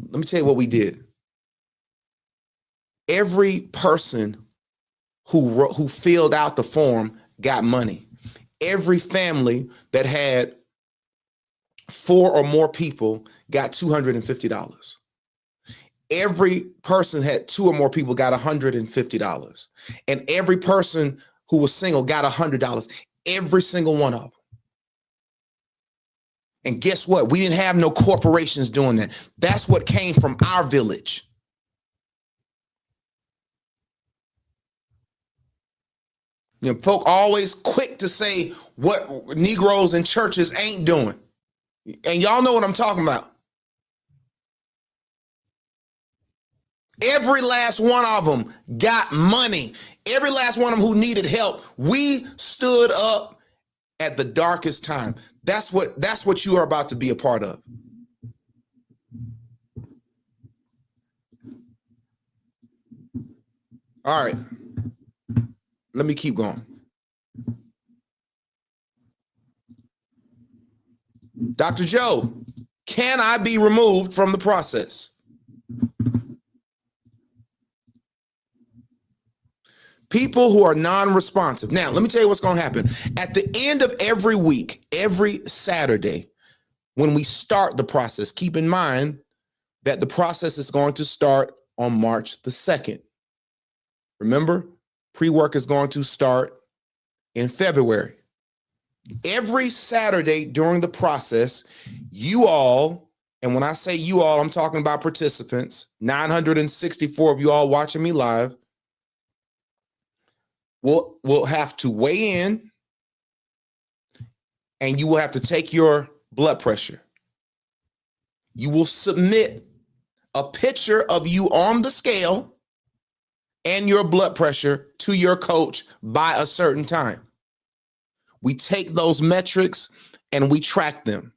Let me tell you what we did. Every person who filled out the form got money. Every family that had 4 or more people got $250. Every person had 2 or more people got $150. And every person who was single got $100. Every single one of them. And guess what? We didn't have no corporations doing that. That's what came from our village. You know, folk always quick to say what Negroes and churches ain't doing. And y'all know what I'm talking about. Every last one of them got money. Every last one of them who needed help. We stood up at the darkest time. That's what you are about to be a part of. All right. Let me keep going. Dr. Joe, can I be removed from the process? People who are non-responsive. Now, let me tell you what's going to happen. At the end of every week, every Saturday, when we start the process, keep in mind that the process is going to start on March the 2nd. Remember, pre-work is going to start in February. Every Saturday during the process, you all, and when I say you all, I'm talking about participants, 964 of you all watching me live, will have to weigh in, and you will have to take your blood pressure. You will submit a picture of you on the scale and your blood pressure to your coach by a certain time. We take those metrics and we track them.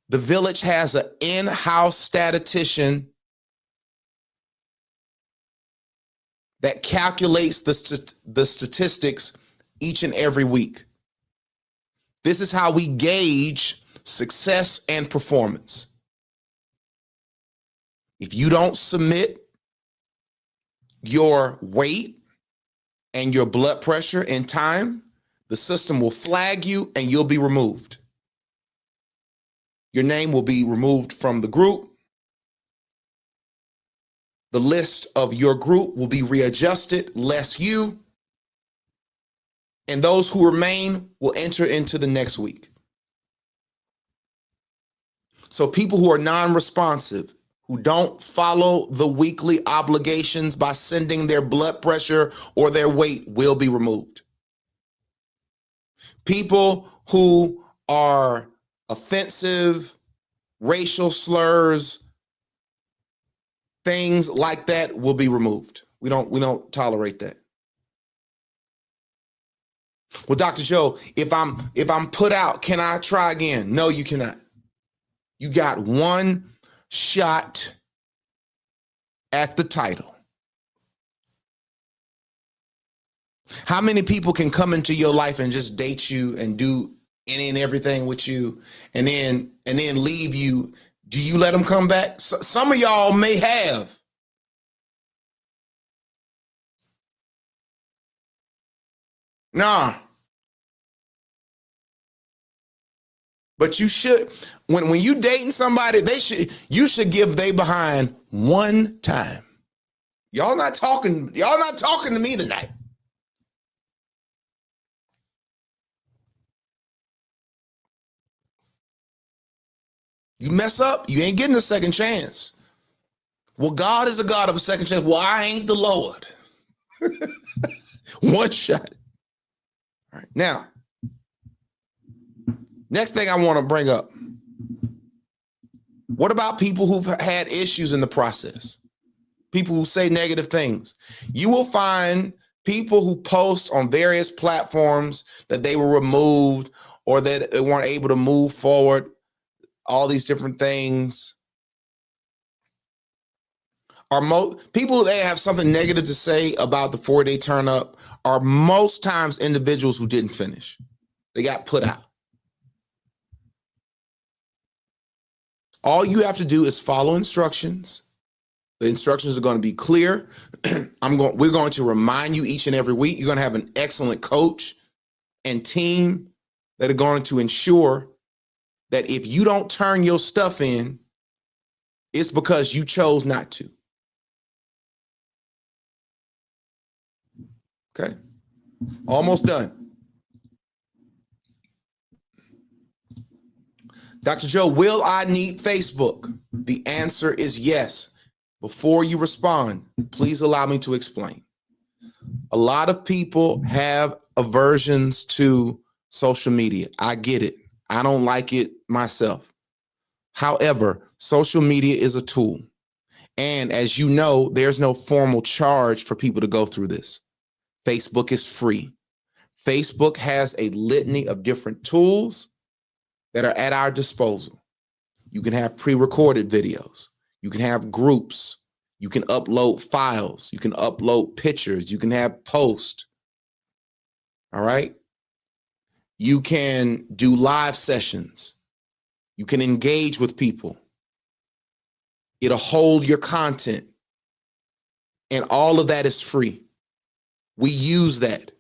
The Village has an in-house statistician that calculates the statistics each and every week. This is how we gauge success and performance. If you don't submit your weight and your blood pressure in time, the system will flag you and you'll be removed. Your name will be removed from the group. The list of your group will be readjusted, less you. And those who remain will enter into the next week. So people who are non-responsive, who don't follow the weekly obligations by sending their blood pressure or their weight will be removed. People who are offensive, racial slurs, things like that will be removed. We don't tolerate that. Well, Dr. Joe, if I'm put out, can I try again? No, you cannot. You got one shot at the title. How many people can come into your life and just date you and do any and everything with you and then leave you? Do you let them come back? Some of y'all may have. Nah. But you should, when you dating somebody, you should give they behind one time. Y'all not talking to me tonight. You mess up, you ain't getting a second chance. Well, God is a God of a second chance. Well, I ain't the Lord. One shot. All right. Now, next thing I want to bring up. What about people who've had issues in the process? People who say negative things. You will find people who post on various platforms that they were removed or that they weren't able to move forward. All these different things. People that have something negative to say about the 4-day turn up are most times individuals who didn't finish. They got put out. All you have to do is follow instructions. The instructions are going to be clear. We're going to remind you each and every week. You're going to have an excellent coach and team that are going to ensure that if you don't turn your stuff in, it's because you chose not to. Okay, almost done. Dr. Joe, will I need Facebook? The answer is yes. Before you respond, please allow me to explain. A lot of people have aversions to social media. I get it. I don't like it myself. However, social media is a tool. And as you know, there's no formal charge for people to go through this. Facebook is free. Facebook has a litany of different tools that are at our disposal. You can have pre-recorded videos. You can have groups. You can upload files. You can upload pictures. You can have posts. All right? You can do live sessions. You can engage with people. It'll hold your content. And all of that is free. We use that.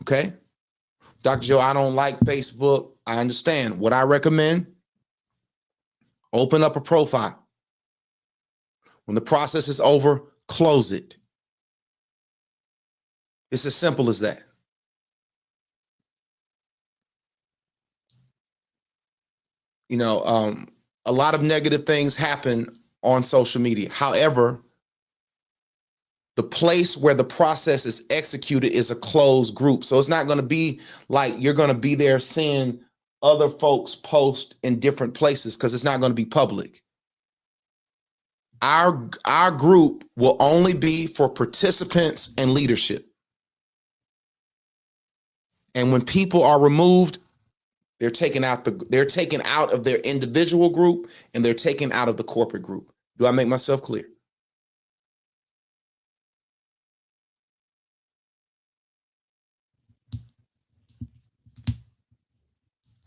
Okay? Dr. Joe, I don't like Facebook. I understand. What I recommend, open up a profile. When the process is over, close it. It's as simple as that. You know, a lot of negative things happen on social media. However, the place where the process is executed is a closed group. So it's not going to be like you're going to be there seeing other folks post in different places because it's not going to be public. Our group will only be for participants and leadership. And when people are removed, they're taken out of their individual group, and they're taken out of the corporate group. Do I make myself clear?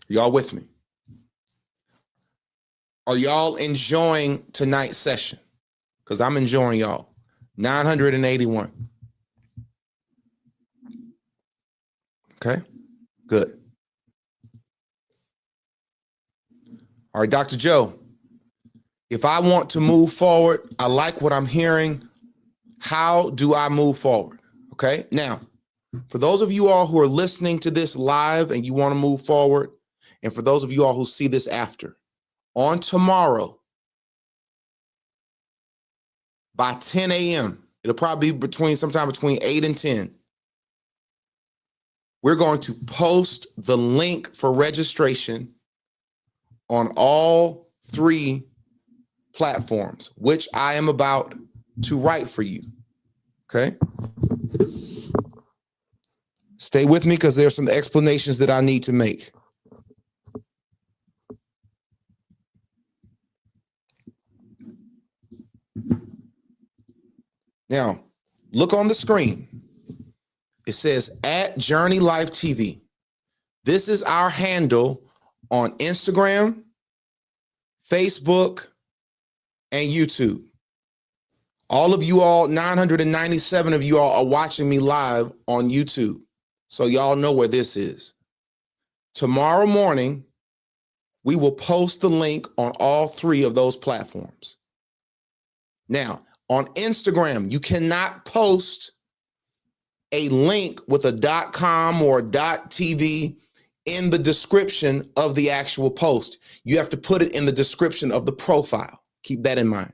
Y'all with me? Are y'all enjoying tonight's session? Because I'm enjoying y'all. 981. Okay, good. All right, Dr. Joe, if I want to move forward, I like what I'm hearing. How do I move forward? Okay, now, for those of you all who are listening to this live and you want to move forward, and for those of you all who see this after, on tomorrow by 10 a.m., it'll probably be sometime between 8 and 10, we're going to post the link for registration on all 3 platforms, which I am about to write for you. Okay? Stay with me because there's some explanations that I need to make. Now, look on the screen. It says @JourneyLifeTV. This is our handle on Instagram, Facebook, and YouTube. All of you all, 997 of you all are watching me live on YouTube. So y'all know where this is. Tomorrow morning, we will post the link on all 3 of those platforms. Now, on Instagram, you cannot post a link with a .com or .tv in the description of the actual post. You have to put it in the description of the profile. Keep that in mind.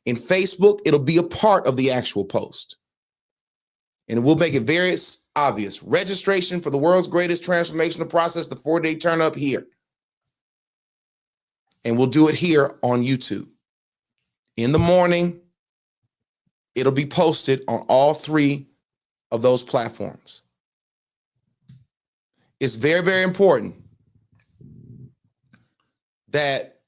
In Facebook, it'll be a part of the actual post. And we'll make it very obvious. Registration for the world's greatest transformational process, the 4-day turn up here. And we'll do it here on YouTube. In the morning, it'll be posted on all 3 of those platforms. It's very, very important that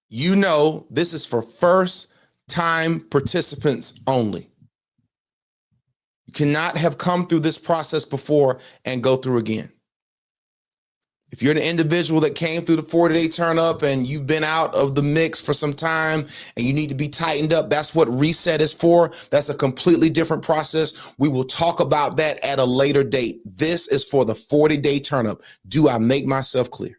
you know this is for first-time participants only. You cannot have come through this process before and go through again. If you're an individual that came through the 4-day turn up and you've been out of the mix for some time and you need to be tightened up, that's what reset is for. That's a completely different process. We will talk about that at a later date. This is for the 40-day turn up. Do I make myself clear?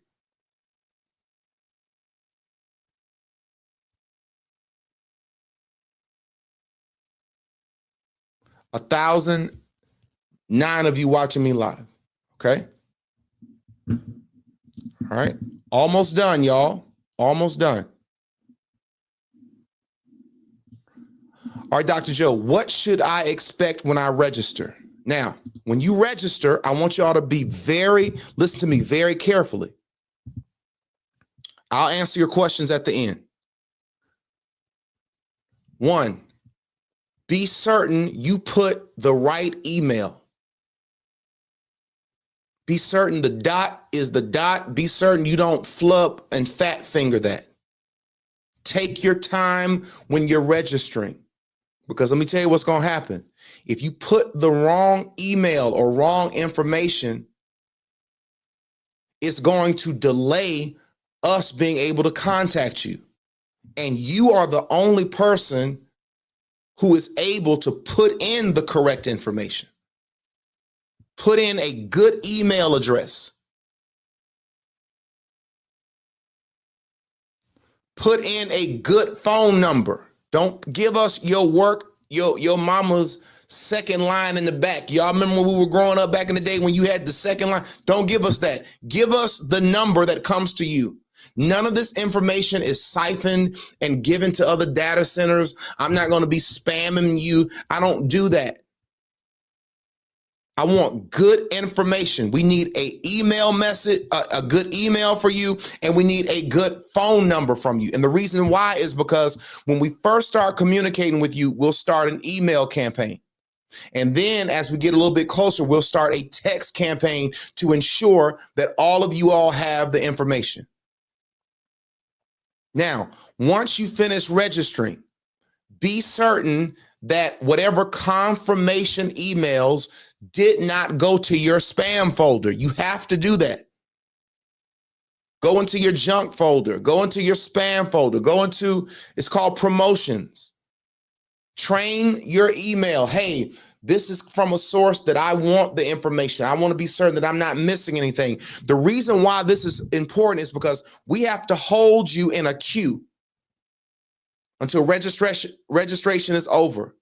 A 1,009 of you watching me live. Okay. All right. Almost done, y'all. Almost done. All right, Dr. Joe, what should I expect when I register? Now, when you register, I want y'all to listen to me very carefully. I'll answer your questions at the end. 1, be certain you put the right email. Be certain the dot is the dot. Be certain you don't flub and fat finger that. Take your time when you're registering, because let me tell you what's going to happen. If you put the wrong email or wrong information, it's going to delay us being able to contact you. And you are the only person who is able to put in the correct information. Put in a good email address. Put in a good phone number. Don't give us your work, your mama's second line in the back. Y'all remember when we were growing up back in the day when you had the second line? Don't give us that. Give us the number that comes to you. None of this information is siphoned and given to other data centers. I'm not going to be spamming you. I don't do that. I want good information. We need a email message, a good email for you, and we need a good phone number from you. And the reason why is because when we first start communicating with you, we'll start an email campaign. And then as we get a little bit closer, we'll start a text campaign to ensure that all of you all have the information. Now, once you finish registering, be certain that whatever confirmation emails did not go to your spam folder. You have to do that. Go into your junk folder, go into your spam folder, go into, it's called promotions. Train your email. Hey, this is from a source that I want the information. I want to be certain that I'm not missing anything. The reason why this is important is because we have to hold you in a queue until registration is over.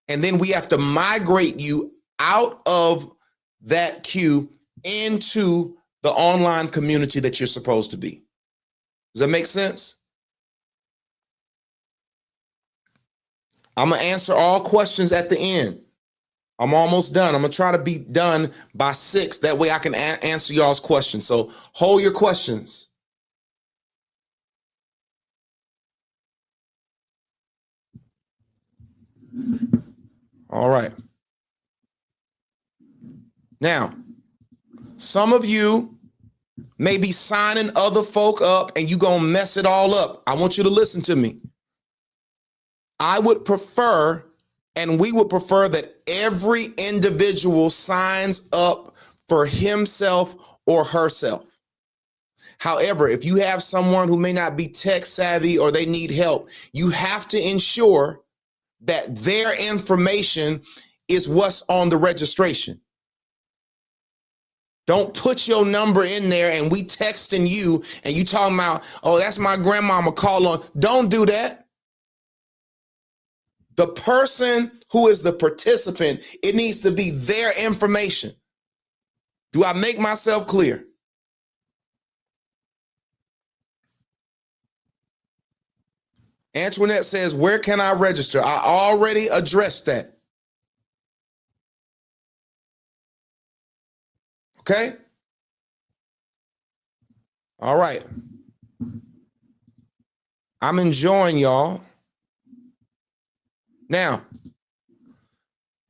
And then we have to migrate you out of that queue into the online community that you're supposed to be. Does that make sense? I'm going to answer all questions at the end. I'm almost done. I'm going to try to be done by 6. That way I can answer y'all's questions. So hold your questions. All right. Now, some of you may be signing other folk up and you gonna mess it all up. I want you to listen to me. I would prefer, and we would prefer, that every individual signs up for himself or herself. However, if you have someone who may not be tech savvy or they need help, you have to ensure that their information is what's on the registration. Don't put your number in there and we texting you and you talking about, oh, that's my grandmama, call on. Don't do that. The person who is the participant, it needs to be their information. Do I make myself clear? Antoinette says, where can I register? I already addressed that. Okay? All right. I'm enjoying y'all. Now,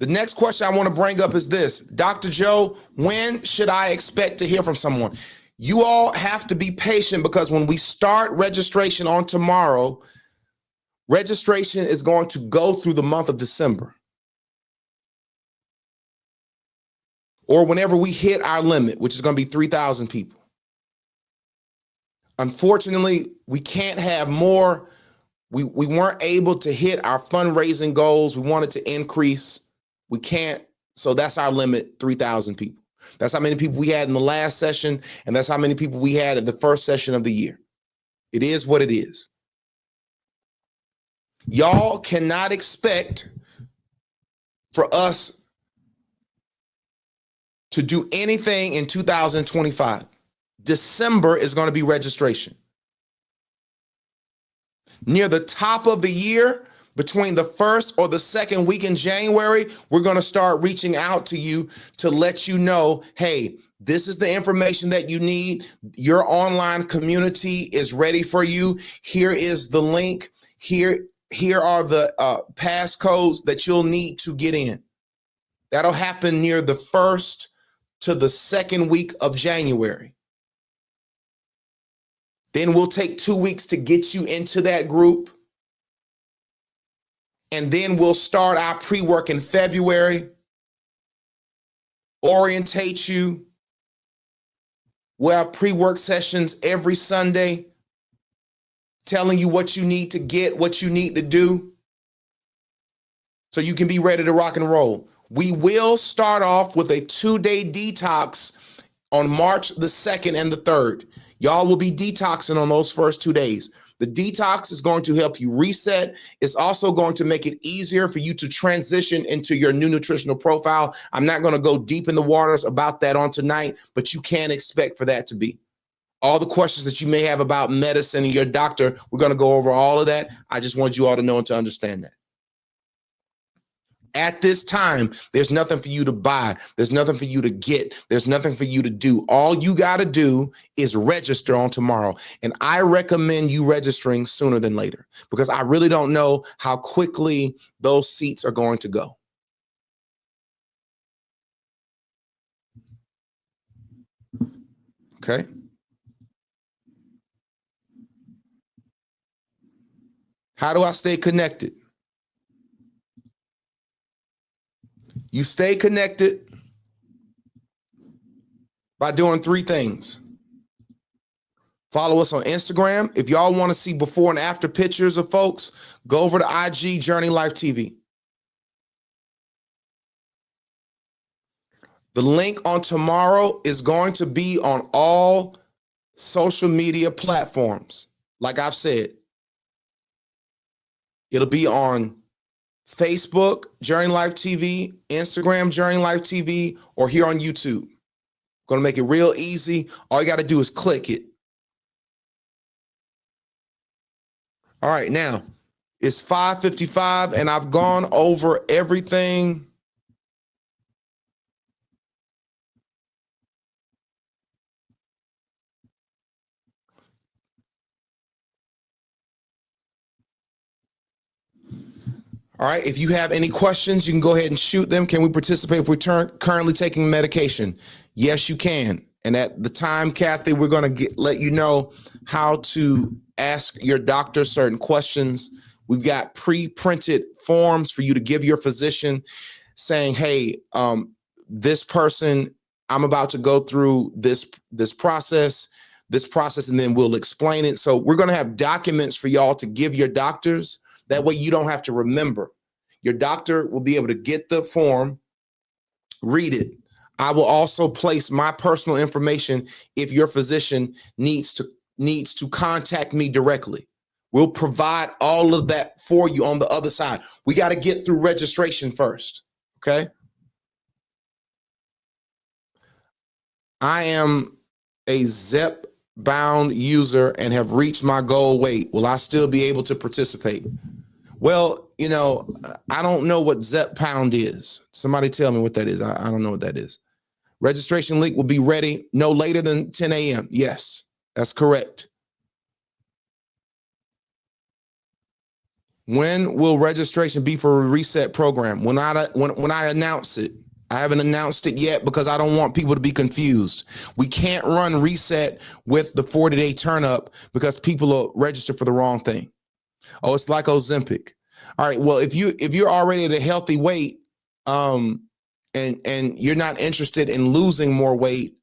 the next question I want to bring up is this. Dr. Joe, when should I expect to hear from someone? You all have to be patient because when we start registration on tomorrow, registration is going to go through the month of December. Or whenever we hit our limit, which is going to be 3,000 people. Unfortunately, we can't have more. We weren't able to hit our fundraising goals. We wanted to increase. We can't. So that's our limit, 3,000 people. That's how many people we had in the last session, and that's how many people we had at the first session of the year. It is what it is. Y'all cannot expect for us to do anything in 2025. December is going to be registration. Near the top of the year, between the first or the second week in January, we're going to start reaching out to you to let you know, hey, this is the information that you need. Your online community is ready for you. Here is the link. Here are the passcodes that you'll need to get in. That'll happen near the first to the second week of January. Then we'll take 2 weeks to get you into that group. And then we'll start our pre-work in February, orientate you. We'll have pre-work sessions every Sunday, telling you what you need to get, what you need to do, so you can be ready to rock and roll. We will start off with a 2-day detox on March the 2nd and the 3rd. Y'all will be detoxing on those first 2 days. The detox is going to help you reset. It's also going to make it easier for you to transition into your new nutritional profile. I'm not going to go deep in the waters about that on tonight, but you can expect for that to be. All the questions that you may have about medicine and your doctor, we're going to go over all of that. I just want you all to know and to understand that. At this time, there's nothing for you to buy. There's nothing for you to get. There's nothing for you to do. All you got to do is register on tomorrow. And I recommend you registering sooner than later because I really don't know how quickly those seats are going to go. Okay. How do I stay connected? You stay connected by doing 3 things. Follow us on Instagram. If y'all want to see before and after pictures of folks, go over to IG Journey Life TV. The link on tomorrow is going to be on all social media platforms. Like I've said, it'll be on Facebook, Journey Life TV, Instagram, Journey Life TV, or here on YouTube. Going to make it real easy. All you got to do is click it. All right, now it's 5:55 and I've gone over everything. All right, if you have any questions, you can go ahead and shoot them. Can we participate if we're currently taking medication? Yes, you can. And at the time, Kathy, we're going to let you know how to ask your doctor certain questions. We've got pre-printed forms for you to give your physician saying, hey, this person, I'm about to go through this process, and then we'll explain it. So we're going to have documents for y'all to give your doctors. That way you don't have to remember. Your doctor will be able to get the form, read it. I will also place my personal information if your physician needs to contact me directly. We'll provide all of that for you on the other side. We got to get through registration first, okay? I am a Zepbound user and have reached my goal weight. Will I still be able to participate? Well, you know, I don't know what Zepbound is. Somebody tell me what that is. I don't know what that is. Registration link will be ready no later than 10 a.m. Yes, that's correct. When will registration be for a reset program? When I announce it. I haven't announced it yet because I don't want people to be confused. We can't run reset with the 40-day turn up because people will register for the wrong thing. Oh, it's like Ozempic. All right. Well, if you're already at a healthy weight, and you're not interested in losing more weight,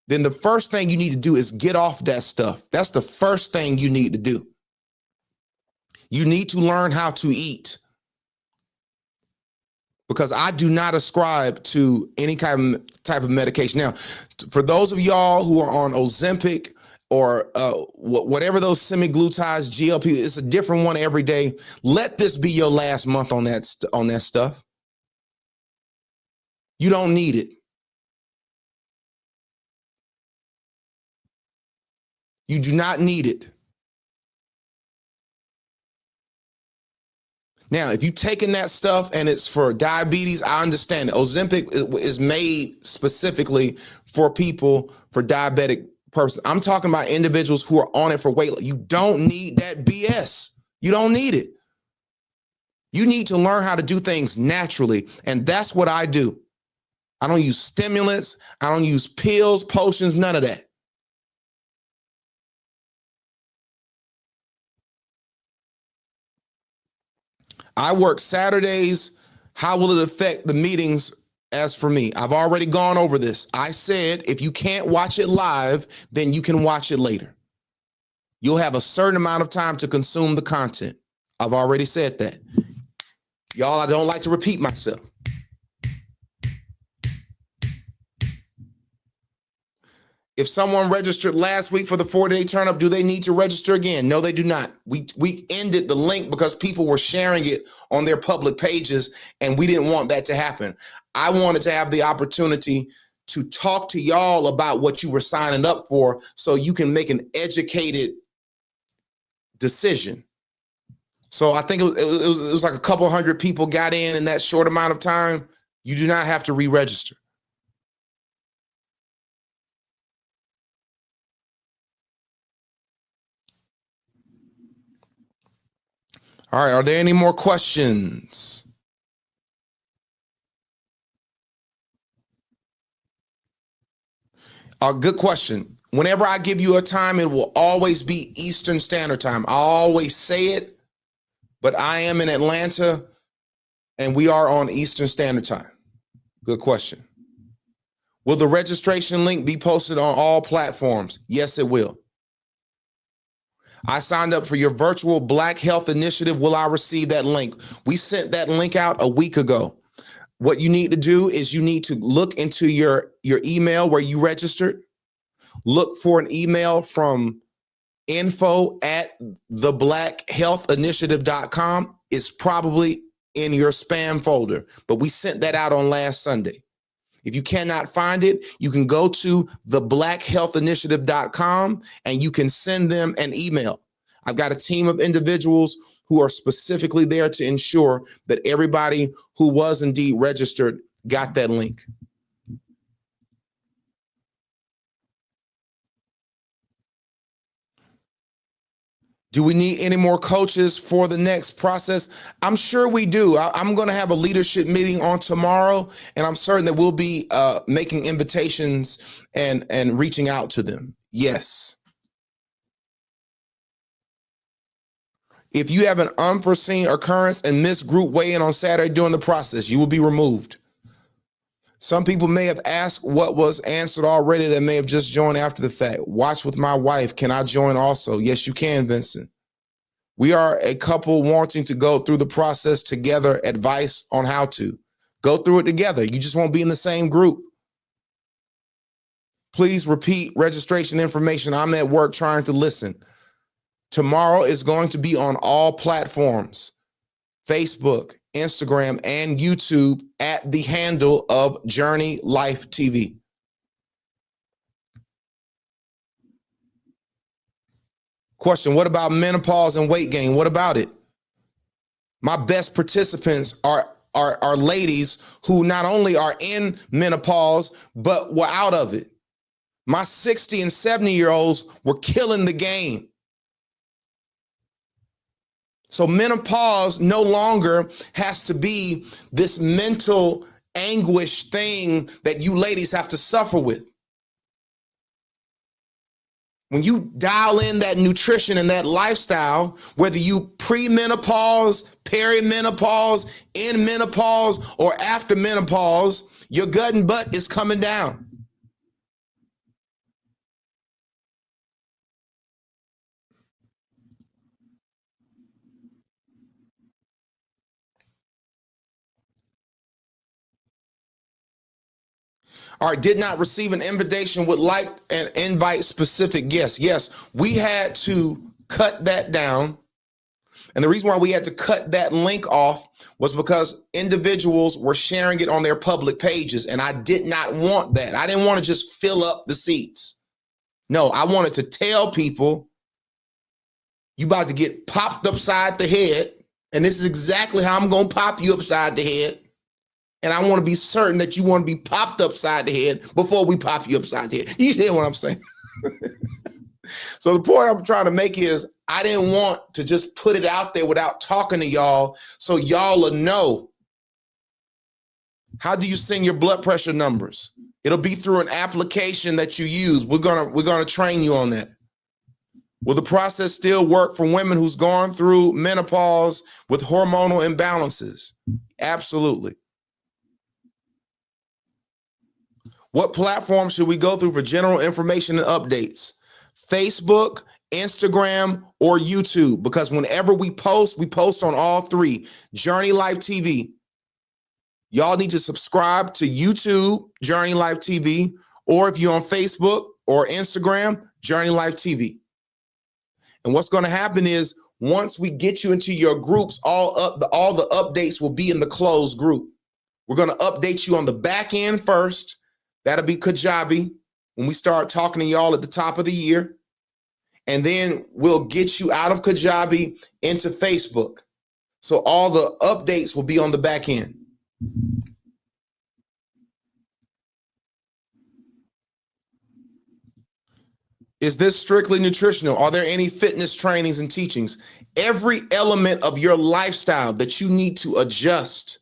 then the first thing you need to do is get off that stuff. That's the first thing you need to do. You need to learn how to eat. Because I do not ascribe to any kind of type of medication. Now, for those of y'all who are on Ozempic or whatever those semaglutides, GLP, it's a different one every day. Let this be your last month on that stuff. You don't need it. You do not need it. Now, if you've taken that stuff and it's for diabetes, I understand it. Ozempic is made specifically for people for diabetic purposes. I'm talking about individuals who are on it for weight loss. You don't need that BS. You don't need it. You need to learn how to do things naturally. And that's what I do. I don't use stimulants. I don't use pills, potions, none of that. I work Saturdays. How will it affect the meetings? As for me, I've already gone over this. I said, if you can't watch it live, then you can watch it later. You'll have a certain amount of time to consume the content. I've already said that. Y'all, I don't like to repeat myself. If someone registered last week for the 40-day turn up, do they need to register again? No, they do not. We ended the link because people were sharing it on their public pages, and we didn't want that to happen. I wanted to have the opportunity to talk to y'all about what you were signing up for so you can make an educated decision. So I think it was like a couple hundred people got in that short amount of time. You do not have to re-register. All right. Are there any more questions? Good question. Whenever I give you a time, it will always be Eastern Standard Time. I always say it, but I am in Atlanta and we are on Eastern Standard Time. Good question. Will the registration link be posted on all platforms? Yes, it will. I signed up for your virtual Black Health Initiative. Will I receive that link? We sent that link out a week ago. What you need to do is you need to look into your email where you registered. Look for an email from info@theblackhealthinitiative.com. It's probably in your spam folder, but we sent that out on last Sunday. If you cannot find it, you can go to theblackhealthinitiative.com and you can send them an email. I've got a team of individuals who are specifically there to ensure that everybody who was indeed registered got that link. Do we need any more coaches for the next process? I'm sure we do. I'm going to have a leadership meeting on tomorrow, and I'm certain that we'll be making invitations and reaching out to them. Yes. If you have an unforeseen occurrence and miss group weigh-in on Saturday during the process, you will be removed. Some people may have asked what was answered already that may have just joined after the fact. Watch with my wife. Can I join also? Yes, you can, Vincent. We are a couple wanting to go through the process together, advice on how to go through it together. You just won't be in the same group. Please repeat registration information. I'm at work trying to listen. Tomorrow is going to be on all platforms, Facebook, Instagram, and YouTube at the handle of Journey Life TV. Question, what about menopause and weight gain? What about it? My best participants are ladies who not only are in menopause, but were out of it. My 60 and 70-year-olds were killing the game. So menopause no longer has to be this mental anguish thing that you ladies have to suffer with. When you dial in that nutrition and that lifestyle, whether you pre-menopause, perimenopause, in menopause, or after menopause, your gut and butt is coming down. All right, did not receive an invitation, would like and invite specific guests. Yes, we had to cut that down. And the reason why we had to cut that link off was because individuals were sharing it on their public pages. And I did not want that. I didn't want to just fill up the seats. No, I wanted to tell people, you about to get popped upside the head. And this is exactly how I'm going to pop you upside the head. And I want to be certain that you want to be popped upside the head before we pop you upside the head. You hear what I'm saying? So the point I'm trying to make is I didn't want to just put it out there without talking to y'all so y'all will know. How do you send your blood pressure numbers? It'll be through an application that you use. We're gonna train you on that. Will the process still work for women who's gone through menopause with hormonal imbalances? Absolutely. What platform should we go through for general information and updates? Facebook, Instagram, or YouTube? Because whenever we post on all three. Journey Life TV. Y'all need to subscribe to YouTube, Journey Life TV, or if you're on Facebook or Instagram, Journey Life TV. And what's going to happen is once we get you into your groups, all the updates will be in the closed group. We're going to update you on the back end first. That'll be Kajabi when we start talking to y'all at the top of the year. And then we'll get you out of Kajabi into Facebook. So all the updates will be on the back end. Is this strictly nutritional? Are there any fitness trainings and teachings? Every element of your lifestyle that you need to adjust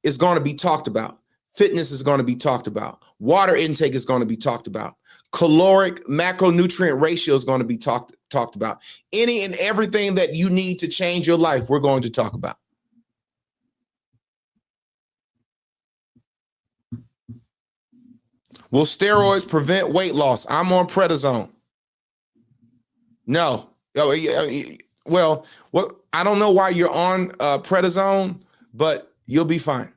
is going to be talked about. Fitness is going to be talked about. Water intake is going to be talked about. Caloric macronutrient ratio is going to be talked about. Any and everything that you need to change your life, we're going to talk about. Will steroids prevent weight loss? I'm on prednisone. No. Well, I don't know why you're on prednisone, but you'll be fine.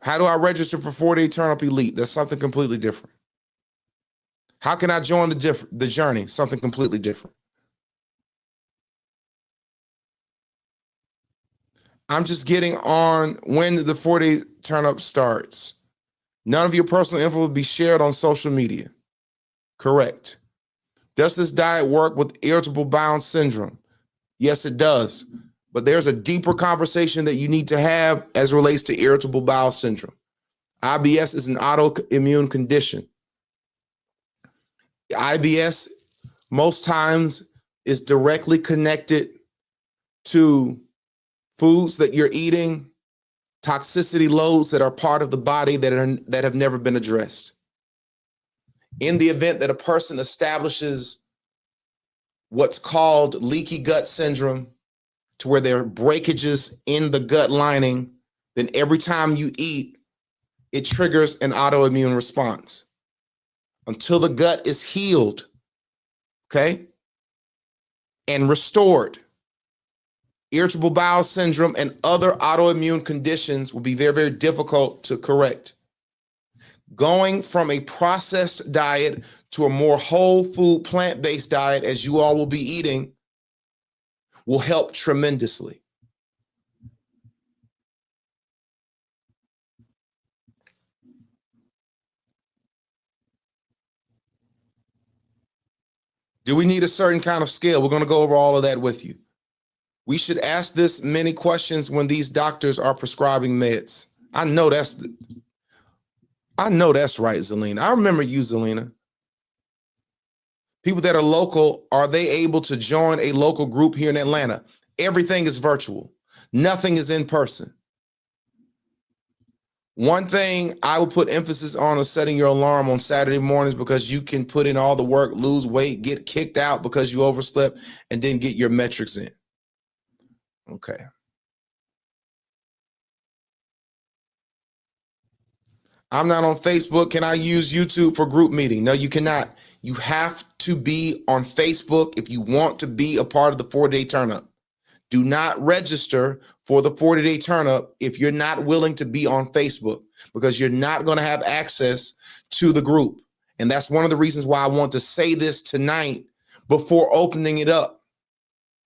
How do I register for 4-Day Turn Up Elite? That's something completely different. How can I join the journey? Something completely different. I'm just getting on when the 4-Day Turn Up starts. None of your personal info will be shared on social media. Correct. Does this diet work with irritable bowel syndrome? Yes, it does. But there's a deeper conversation that you need to have as relates to irritable bowel syndrome. IBS is an autoimmune condition. IBS most times is directly connected to foods that you're eating, toxicity loads that are part of the body that have never been addressed. In the event that a person establishes what's called leaky gut syndrome, to where there are breakages in the gut lining, then every time you eat, it triggers an autoimmune response. Until the gut is healed, okay, and restored, irritable bowel syndrome and other autoimmune conditions will be very, very difficult to correct. Going from a processed diet to a more whole food, plant-based diet, as you all will be eating, will help tremendously. Do we need a certain kind of scale? We're going to go over all of that with you. We should ask this many questions when these doctors are prescribing meds. I know that's right, Zelina. I remember you, Zelina. People that are local, are they able to join a local group here in Atlanta? Everything is virtual. Nothing is in person. One thing I will put emphasis on is setting your alarm on Saturday mornings, because you can put in all the work, lose weight, get kicked out because you overslept, and then get your metrics in. Okay. I'm not on Facebook. Can I use YouTube for group meeting? No, you cannot. You have to be on Facebook if you want to be a part of the 4-Day Turn Up. Do not register for the 40-Day Turn Up if you're not willing to be on Facebook, because you're not going to have access to the group. And that's one of the reasons why I want to say this tonight before opening it up.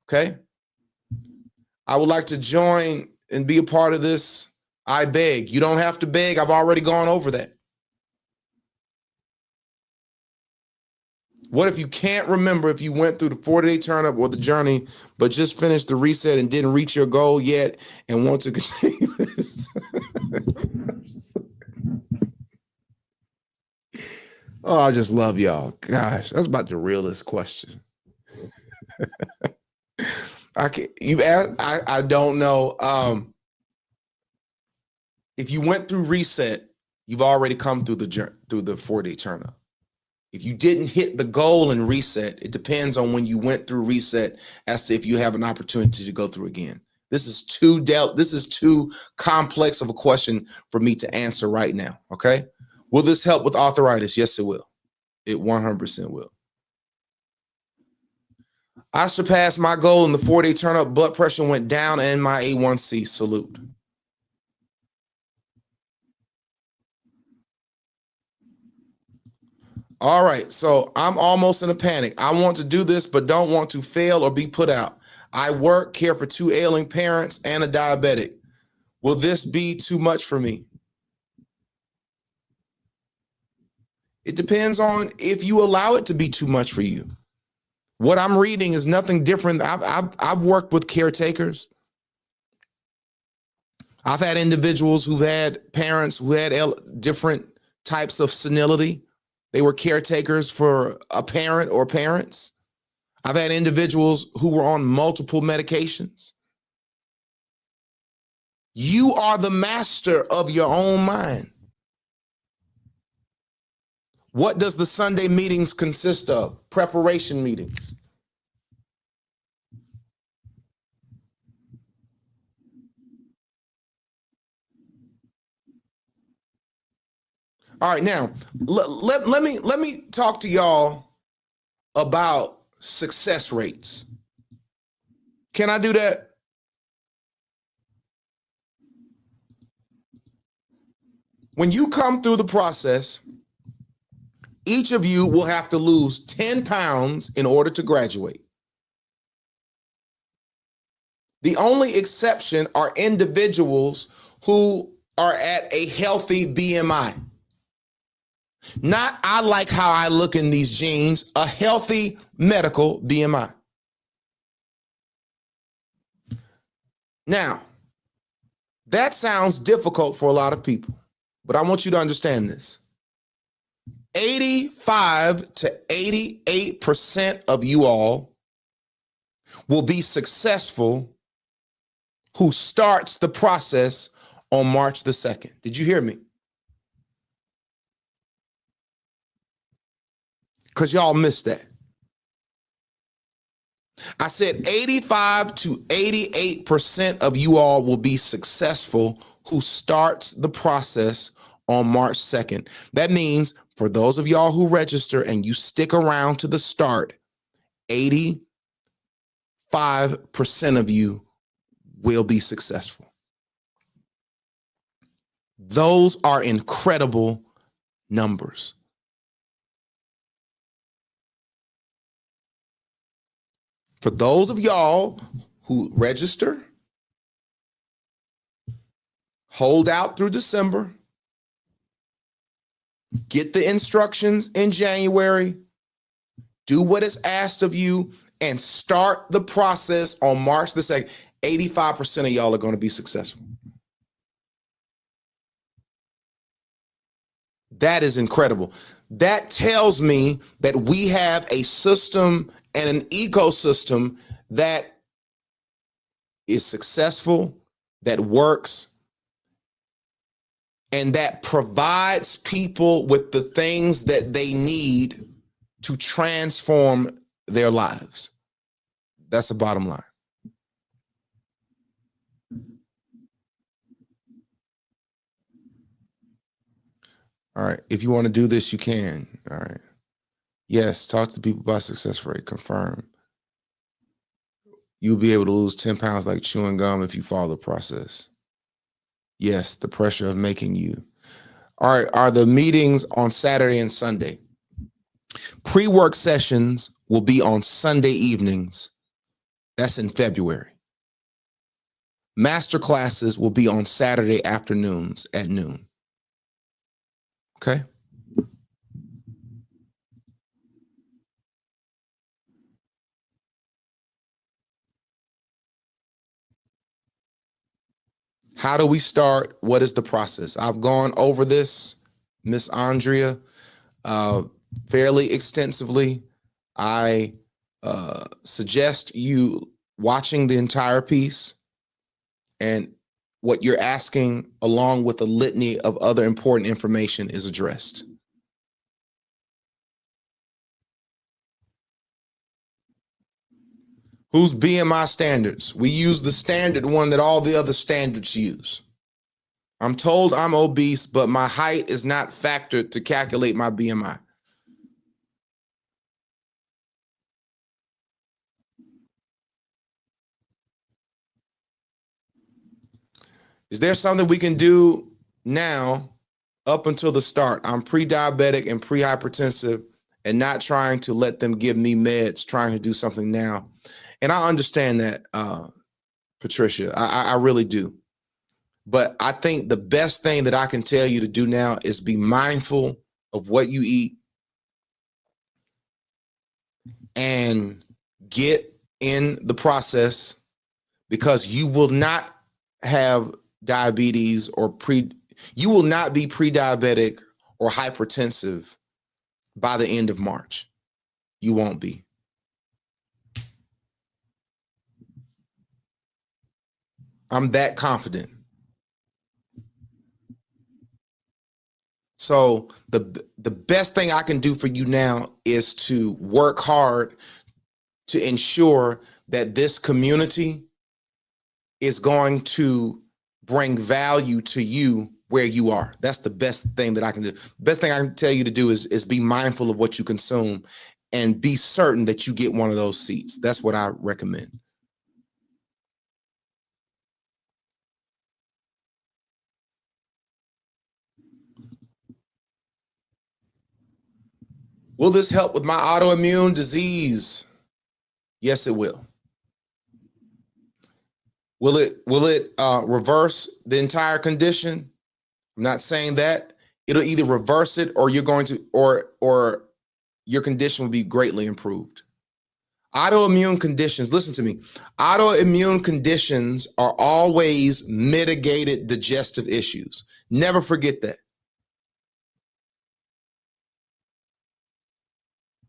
Okay? I would like to join and be a part of this. I beg. You don't have to beg. I've already gone over that. What if you can't remember if you went through the 40-Day Turn Up or the journey, but just finished the reset and didn't reach your goal yet and want to continue this? Oh, I just love y'all. Gosh, that's about the realest question. I can't, you asked, I don't know. If you went through reset, you've already come through the 4-Day Turn Up. If you didn't hit the goal in reset, it depends on when you went through reset as to if you have an opportunity to go through again. This is too complex of a question for me to answer right now. Okay. Will this help with arthritis? Yes, it will. It 100% will. I surpassed my goal in the 4-Day Turn Up. Blood pressure went down and my A1C. Salute. All right, so I'm almost in a panic. I want to do this, but don't want to fail or be put out. I work, care for 2 ailing parents and a diabetic. Will this be too much for me? It depends on if you allow it to be too much for you. What I'm reading is nothing different. I've worked with caretakers. I've had individuals who've had parents who had different types of senility. They were caretakers for a parent or parents. I've had individuals who were on multiple medications. You are the master of your own mind. What does the Sunday meetings consist of? Preparation meetings. All right, now let me talk to y'all about success rates. Can I do that? When you come through the process, each of you will have to lose 10 pounds in order to graduate. The only exception are individuals who are at a healthy BMI. Not, I like how I look in these jeans, a healthy medical BMI. Now, that sounds difficult for a lot of people, but I want you to understand this. 85 to 88% of you all will be successful who starts the process on March the 2nd. Did you hear me? Because y'all missed that. I said 85 to 88% of you all will be successful who starts the process on March 2nd. That means for those of y'all who register and you stick around to the start, 85% of you will be successful. Those are incredible numbers. For those of y'all who register, hold out through December, get the instructions in January, do what is asked of you, and start the process on March the 2nd, 85% of y'all are going to be successful. That is incredible. That tells me that we have a system and an ecosystem that is successful, that works, and that provides people with the things that they need to transform their lives. That's the bottom line. All right. If you want to do this, you can. All right. Yes. Talk to people about success rate. Confirm. You'll be able to lose 10 pounds like chewing gum if you follow the process. Yes. The pressure of making you. All right. Are the meetings on Saturday and Sunday? Pre-work sessions will be on Sunday evenings. That's in February. Master classes will be on Saturday afternoons at noon. Okay. How do we start? What is the process? I've gone over this, Miss Andrea, fairly extensively. I suggest you watching the entire piece, and what you're asking, along with a litany of other important information, is addressed. Whose BMI standards? We use the standard one that all the other standards use. I'm told I'm obese, but my height is not factored to calculate my BMI. Is there something we can do now up until the start? I'm pre-diabetic and pre-hypertensive and not trying to let them give me meds, trying to do something now. And I understand that, Patricia, I really do. But I think the best thing that I can tell you to do now is be mindful of what you eat and get in the process, because you will not have diabetes or you will not be pre-diabetic or hypertensive by the end of March. You won't be. I'm that confident. So the best thing I can do for you now is to work hard to ensure that this community is going to bring value to you where you are. That's the best thing that I can do. The best thing I can tell you to do is be mindful of what you consume and be certain that you get one of those seats. That's what I recommend. Will this help with my autoimmune disease? Yes, it will. Will it reverse the entire condition? I'm not saying that. It'll either reverse it, or you're going to, or your condition will be greatly improved. Autoimmune conditions, listen to me. Autoimmune conditions are always mitigated digestive issues. Never forget that.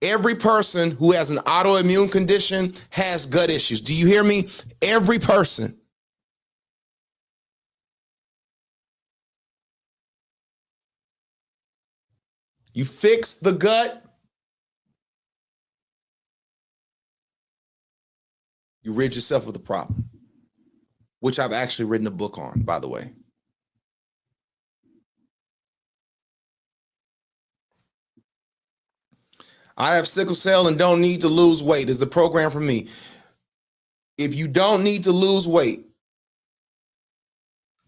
Every person who has an autoimmune condition has gut issues. Do you hear me? Every person. You fix the gut, you rid yourself of the problem, which I've actually written a book on, by the way. I have sickle cell and don't need to lose weight. Is the program for me? If you don't need to lose weight,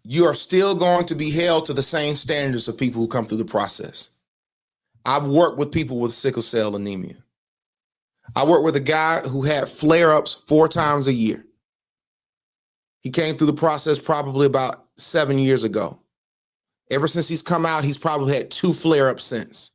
you are still going to be held to the same standards of people who come through the process. I've worked with people with sickle cell anemia. I worked with a guy who had flare-ups 4 times a year. He came through the process probably about 7 years ago. Ever since he's come out, he's probably had 2 flare-ups since.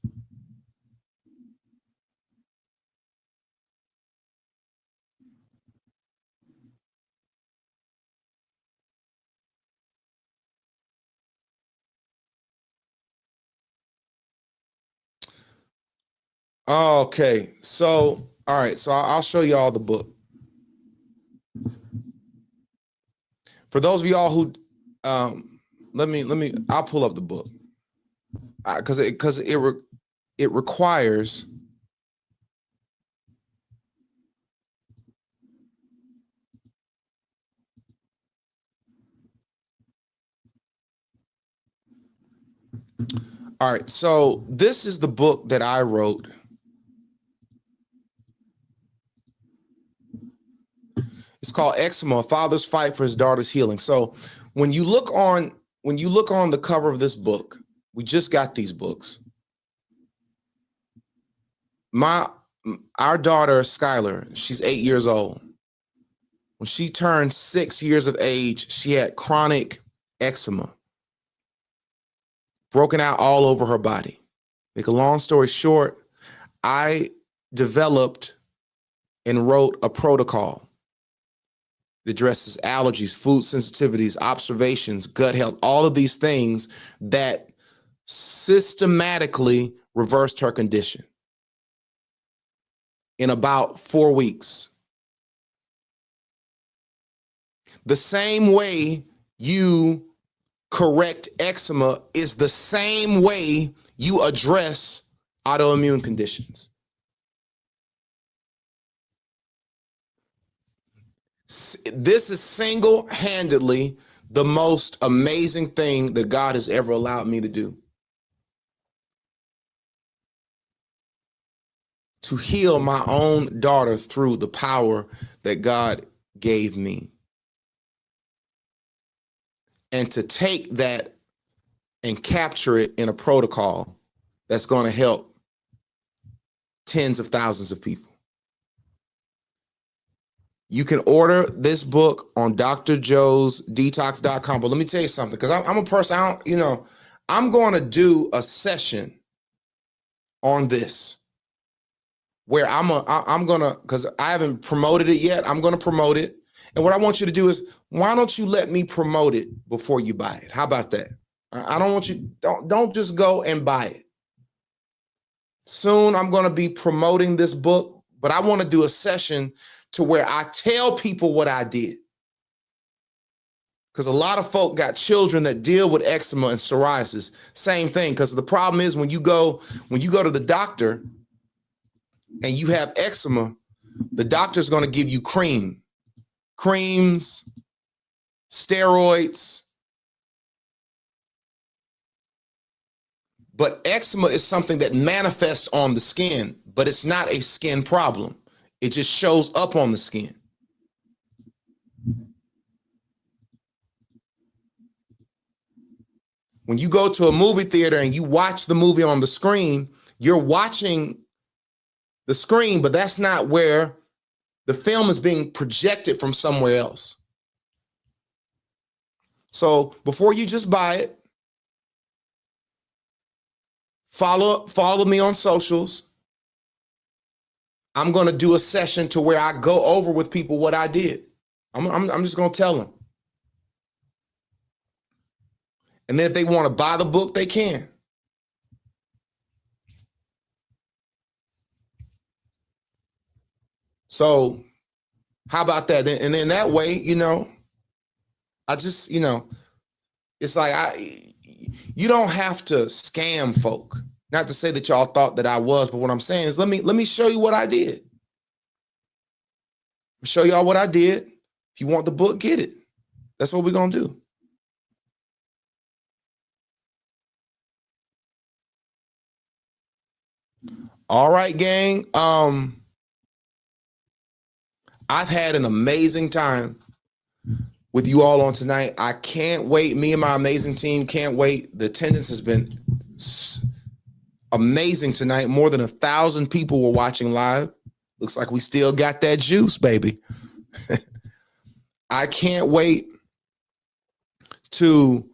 Okay, so all right, so I'll show you all the book. For those of y'all who, I'll pull up the book because it requires. All right, so this is the book that I wrote. It's called Eczema: A Father's Fight for His Daughter's Healing. So when you look on the cover of this book, we just got these books. Our daughter Skylar, she's 8 years old. When she turned 6 years of age, she had chronic eczema, broken out all over her body. Make a long story short, I developed and wrote a protocol. It addresses allergies, food sensitivities, observations, gut health, all of these things that systematically reversed her condition in about 4 weeks. The same way you correct eczema is the same way you address autoimmune conditions. This is single-handedly the most amazing thing that God has ever allowed me to do. To heal my own daughter through the power that God gave me. And to take that and capture it in a protocol that's going to help tens of thousands of people. You can order this book on drjoesdetox.com. But let me tell you something, because I'm a person, I'm going to do a session on this, where I'm gonna, because I haven't promoted it yet. I'm gonna promote it. And what I want you to do is, why don't you let me promote it before you buy it? How about that? I don't want you, don't just go and buy it. Soon I'm going to be promoting this book, but I want to do a session to where I tell people what I did. Because a lot of folk got children that deal with eczema and psoriasis. Same thing. Because the problem is when you go to the doctor and you have eczema, the doctor's going to give you creams, steroids. But eczema is something that manifests on the skin, but it's not a skin problem. It just shows up on the skin. When you go to a movie theater and you watch the movie on the screen, you're watching the screen, but that's not where the film is being projected from somewhere else. So before you just buy it, follow me on socials. I'm going to do a session to where I go over with people what I did. I'm just going to tell them. And then if they want to buy the book, they can. So how about that? And then that way, I just, it's like you don't have to scam folk. Not to say that y'all thought that I was, but what I'm saying is let me show you what I did. Show y'all what I did. If you want the book, get it. That's what we're going to do. All right, gang. I've had an amazing time with you all on tonight. I can't wait. Me and my amazing team can't wait. The attendance has been amazing tonight. More than 1,000 people were watching live. Looks like we still got that juice, baby. I can't wait to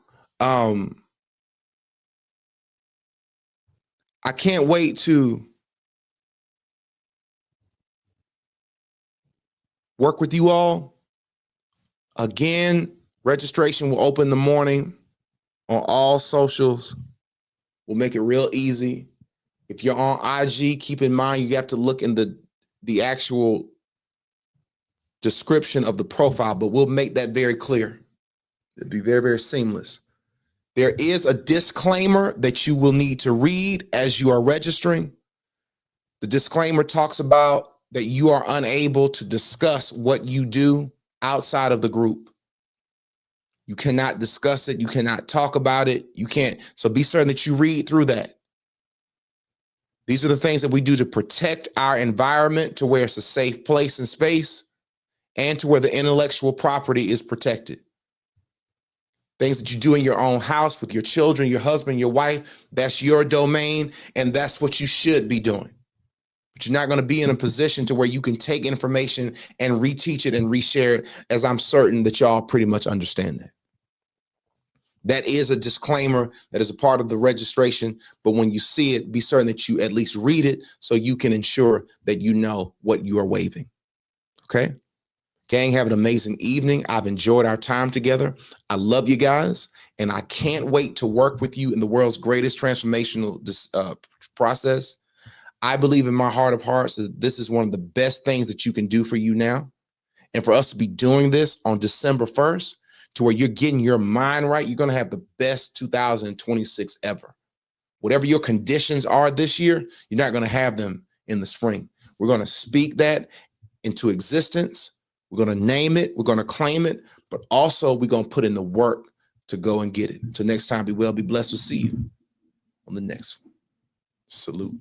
work with you all. Again, registration will open in the morning on all socials. We'll make it real easy. If you're on IG, keep in mind you have to look in the actual description of the profile, but we'll make that very clear. It'll be very, very seamless. There is a disclaimer that you will need to read as you are registering. The disclaimer talks about that you are unable to discuss what you do outside of the group. You cannot discuss it. You cannot talk about it. You can't. So be certain that you read through that. These are the things that we do to protect our environment to where it's a safe place and space, and to where the intellectual property is protected. Things that you do in your own house with your children, your husband, your wife, that's your domain, and that's what you should be doing. But you're not going to be in a position to where you can take information and reteach it and reshare it, as I'm certain that y'all pretty much understand that. That is a disclaimer that is a part of the registration, but when you see it, be certain that you at least read it so you can ensure that you know what you are waiving. Okay? Gang, have an amazing evening. I've enjoyed our time together. I love you guys, and I can't wait to work with you in the world's greatest transformational process. I believe in my heart of hearts that this is one of the best things that you can do for you now. And for us to be doing this on December 1st, to where you're getting your mind right, you're going to have the best 2026 ever. Whatever your conditions are this year, you're not going to have them in the spring. We're going to speak that into existence. We're going to name it. We're going to claim it. But also, we're going to put in the work to go and get it. Until next time, be well, be blessed. We'll see you on the next one. Salute.